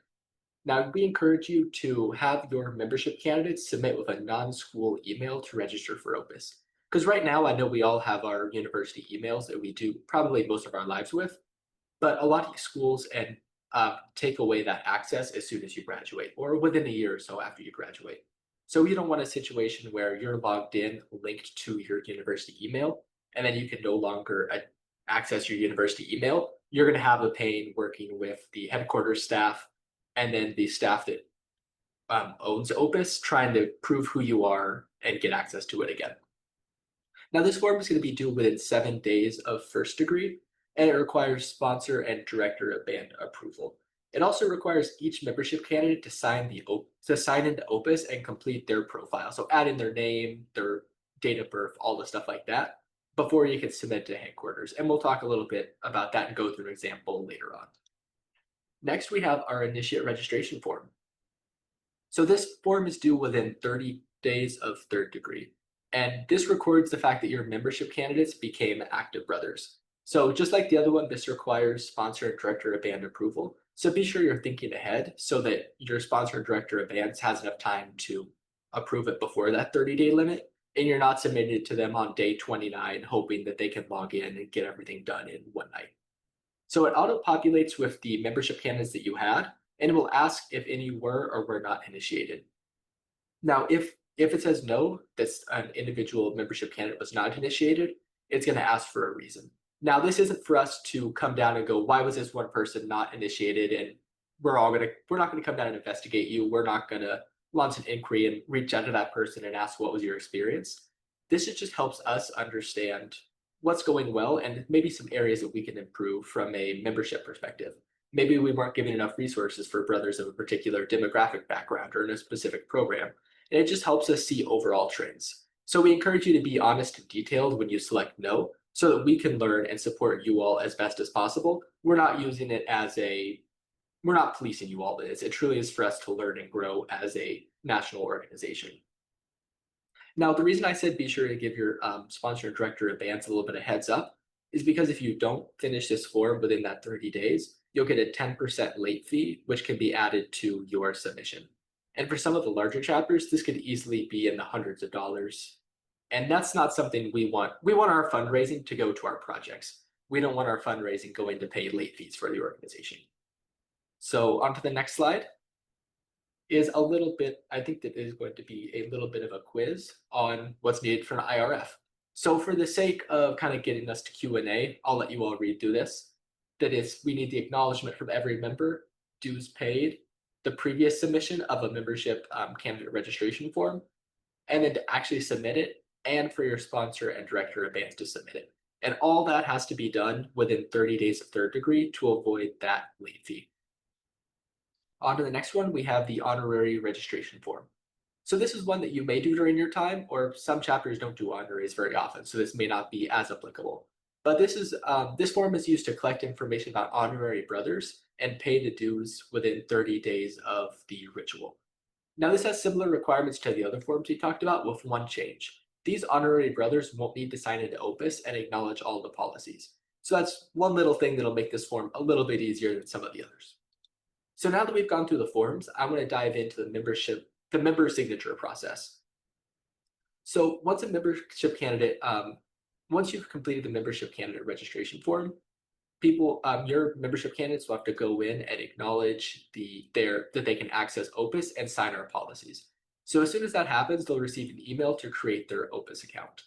Now, we encourage you to have your membership candidates submit with a non-school email to register for Opus. Because right now, I know we all have our university emails that we do probably most of our lives with, but a lot of schools and take away that access as soon as you graduate or within a year or so after you graduate. So you don't want a situation where you're logged in, linked to your university email, and then you can no longer access your university email. You're going to have the pain working with the headquarters staff and then the staff that owns Opus, trying to prove who you are and get access to it again. Now, this form is going to be due within 7 days of first degree, and it requires sponsor and director of band approval. It also requires each membership candidate to sign into Opus and complete their profile. So add in their name, their date of birth, all the stuff like that, before you can submit to headquarters. And we'll talk a little bit about that and go through an example later on. Next, we have our initiate registration form. So this form is due within 30 days of third degree. And this records the fact that your membership candidates became active brothers. So just like the other one, this requires sponsor and director of band approval. So be sure you're thinking ahead so that your sponsor and director of bands has enough time to approve it before that 30-day limit. And you're not submitting it to them on day 29, hoping that they can log in and get everything done in one night. So it auto-populates with the membership candidates that you had, and it will ask if any were or were not initiated. Now, if it says no, that an individual membership candidate was not initiated, it's going to ask for a reason. Now, this isn't for us to come down and go, why was this one person not initiated? And we're not going to come down and investigate you. We're not going to launch an inquiry and reach out to that person and ask what was your experience. This just helps us understand what's going well and maybe some areas that we can improve from a membership perspective. Maybe we weren't given enough resources for brothers of a particular demographic background or in a specific program. And it just helps us see overall trends. So we encourage you to be honest and detailed when you select no, so that we can learn and support you all as best as possible. We're not using it as we're not policing you all. It truly is for us to learn and grow as a national organization. Now, the reason I said be sure to give your sponsor and director of bands a little bit of heads up is because if you don't finish this form within that 30 days, you'll get a 10% late fee, which can be added to your submission. And for some of the larger chapters, this could easily be in the hundreds of dollars. And that's not something we want. We want our fundraising to go to our projects. We don't want our fundraising going to pay late fees for the organization. So on to the next slide is a little bit, I think that is going to be a little bit of a quiz on what's needed for an IRF. So for the sake of kind of getting us to Q&A, I'll let you all read through this. That is, we need the acknowledgement from every member, dues paid, the previous submission of a membership candidate registration form, and then to actually submit it, and for your sponsor and director of bands to submit it. And all that has to be done within 30 days of third degree to avoid that late fee. On to the next one, we have the honorary registration form. So this is one that you may do during your time, or some chapters don't do honoraries very often, so this may not be as applicable. But this form is used to collect information about honorary brothers and pay the dues within 30 days of the ritual. Now, this has similar requirements to the other forms we talked about, with one change. These honorary brothers won't need to sign into Opus and acknowledge all the policies. So that's one little thing that'll make this form a little bit easier than some of the others. So now that we've gone through the forms, I'm going to dive into the member signature process. So once a membership candidate, once you've completed the membership candidate registration form, your membership candidates will have to go in and acknowledge that they can access Opus and sign our policies. So as soon as that happens, they'll receive an email to create their Opus account.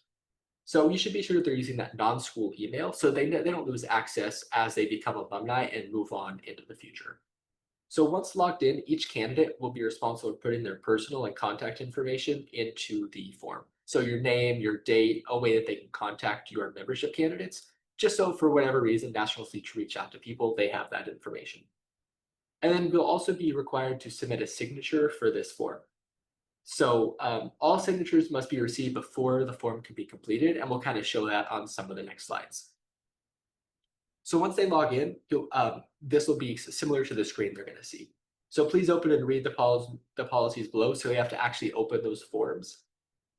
So you should be sure that they're using that non-school email so they don't lose access as they become alumni and move on into the future. So once logged in, each candidate will be responsible for putting their personal and contact information into the form. So your name, your date, a way that they can contact your membership candidates, just so for whatever reason, Nationals need to reach out to people, they have that information. And then we'll also be required to submit a signature for this form. So all signatures must be received before the form can be completed, and we'll kind of show that on some of the next slides. So once they log in, this will be similar to the screen they're going to see. So please open and read the policies below. So you have to actually open those forms.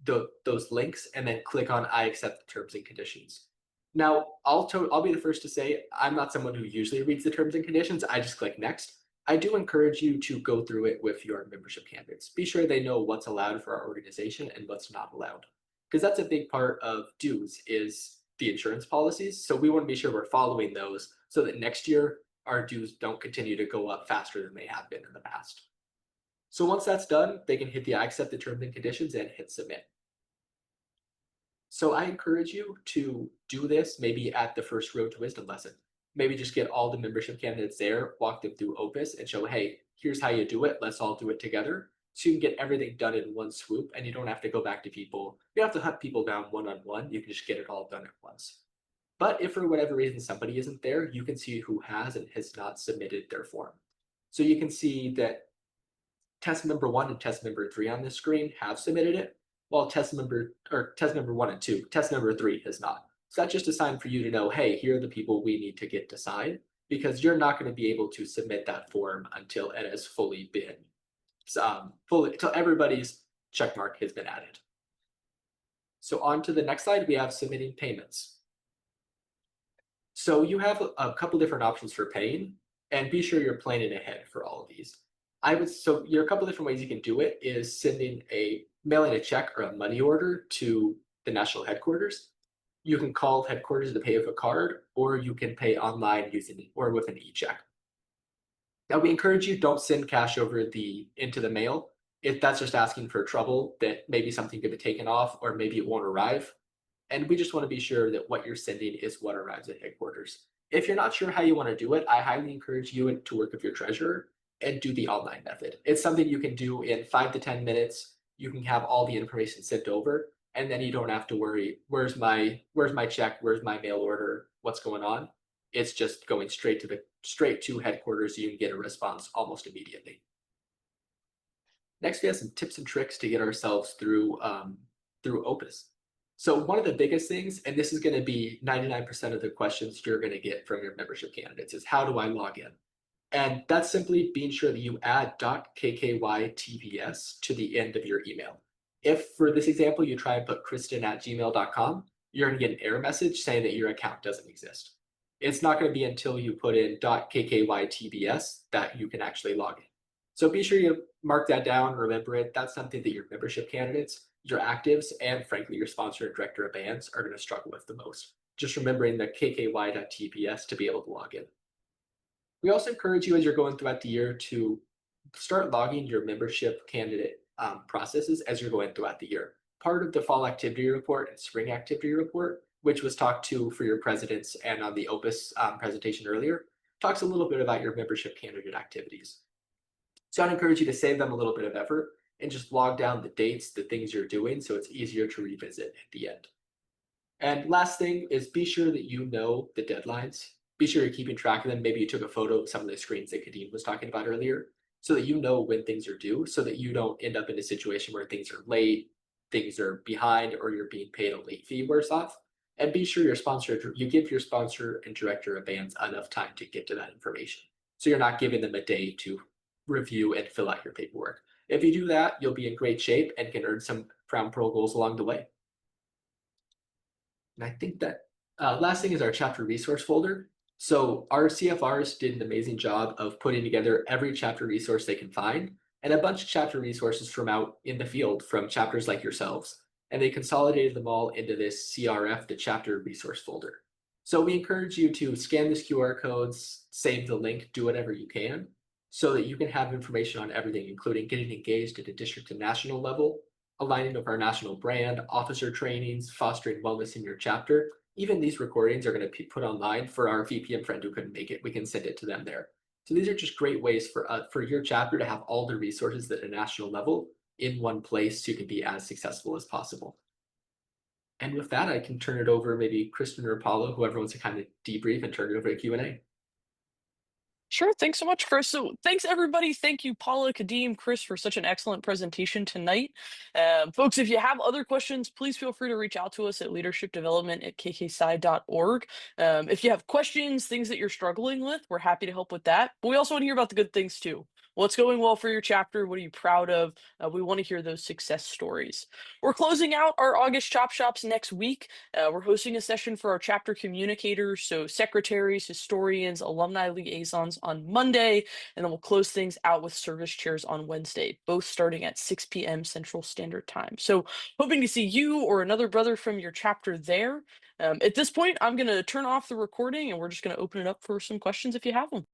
those links and then click on I accept the terms and conditions. Now, I'll be the first to say I'm not someone who usually reads the terms and conditions. I just click next. I do encourage you to go through it with your membership candidates. Be sure they know what's allowed for our organization and what's not allowed, because that's a big part of dues is the insurance policies. So we want to be sure we're following those so that next year our dues don't continue to go up faster than they have been in the past. So once that's done, they can hit the I accept the terms and conditions and hit submit. So I encourage you to do this maybe at the first Road to Wisdom lesson. Maybe just get all the membership candidates there, walk them through Opus and show, hey, here's how you do it. Let's all do it together. So you can get everything done in one swoop and you don't have to go back to people. You don't have to hunt people down one-on-one. You can just get it all done at once. But if for whatever reason somebody isn't there, you can see who has and has not submitted their form. So you can see that test member 1 and test member 3 on this screen have submitted it, while test member 1 and 2, test member 3 has not. So that's just a sign for you to know, hey, here are the people we need to get to sign, because you're not going to be able to submit that form until it has fully been until everybody's check mark has been added. So on to the next slide, we have submitting payments. So you have a couple different options for paying, and be sure you're planning ahead for all of these. So there are a couple different ways you can do it is mailing a check or a money order to the national headquarters. You can call headquarters to pay with a card, or you can pay online or with an e-check. Now we encourage you, don't send cash into the mail. If that's just asking for trouble, that maybe something could be taken off or maybe it won't arrive. And we just want to be sure that what you're sending is what arrives at headquarters. If you're not sure how you want to do it, I highly encourage you to work with your treasurer and do the online method. It's something you can do in 5 to 10 minutes. You can have all the information sent over, and then you don't have to worry, where's my check, where's my mail order, what's going on? It's just going straight to headquarters. So you can get a response almost immediately. Next, we have some tips and tricks to get ourselves through Opus. So one of the biggest things, and this is going to be 99% of the questions you're going to get from your membership candidates, is how do I log in? And that's simply being sure that you add .kkytbs to the end of your email. If for this example, you try and put kristen@gmail.com, you're going to get an error message saying that your account doesn't exist. It's not going to be until you put in .kkytbs that you can actually log in. So be sure you mark that down, remember it. That's something that your membership candidates, your actives, and frankly, your sponsor and director of bands are going to struggle with the most. Just remembering the kky.tbs to be able to log in. We also encourage you as you're going throughout the year to start logging your membership candidate processes as you're going throughout the year. Part of the fall activity report and spring activity report, which was talked to for your presidents and on the Opus presentation earlier, talks a little bit about your membership candidate activities. So I'd encourage you to save them a little bit of effort and just log down the dates, the things you're doing, so it's easier to revisit at the end. And last thing is be sure that you know the deadlines. Be sure you're keeping track of them. Maybe you took a photo of some of the screens that Kadeem was talking about earlier, so that you know when things are due, so that you don't end up in a situation where things are late, things are behind, or you're being paid a late fee worse off. And be sure you give your sponsor and director of bands enough time to get to that information. So you're not giving them a day to review and fill out your paperwork. If you do that, you'll be in great shape and can earn some Crown Pearl goals along the way. And I think that last thing is our chapter resource folder. So our CFRs did an amazing job of putting together every chapter resource they can find and a bunch of chapter resources from out in the field from chapters like yourselves. And they consolidated them all into this CRF, the chapter resource folder. So we encourage you to scan these QR codes, save the link, do whatever you can, so that you can have information on everything, including getting engaged at a district and national level, aligning with our national brand, officer trainings, fostering wellness in your chapter. Even these recordings are going to be put online for our VPM friend who couldn't make it. We can send it to them there. So these are just great ways for your chapter to have all the resources at a national level in one place so you can be as successful as possible. And with that, I can turn it over, maybe Kristen or Apollo, whoever wants to kind of debrief and turn it over to Q&A. Sure. Thanks so much, Chris. So thanks, everybody. Thank you, Paula, Kadeem, Chris, for such an excellent presentation tonight. Folks, if you have other questions, please feel free to reach out to us at leadershipdevelopment@kksci.org. If you have questions, things that you're struggling with, we're happy to help with that. But we also want to hear about the good things, too. What's going well for your chapter? What are you proud of? We want to hear those success stories. We're closing out our August Chop Shops next week. We're hosting a session for our chapter communicators, so secretaries, historians, alumni liaisons on Monday, and then we'll close things out with service chairs on Wednesday, both starting at 6 p.m. Central Standard Time. So hoping to see you or another brother from your chapter there. At this point, I'm going to turn off the recording and we're just going to open it up for some questions if you have them.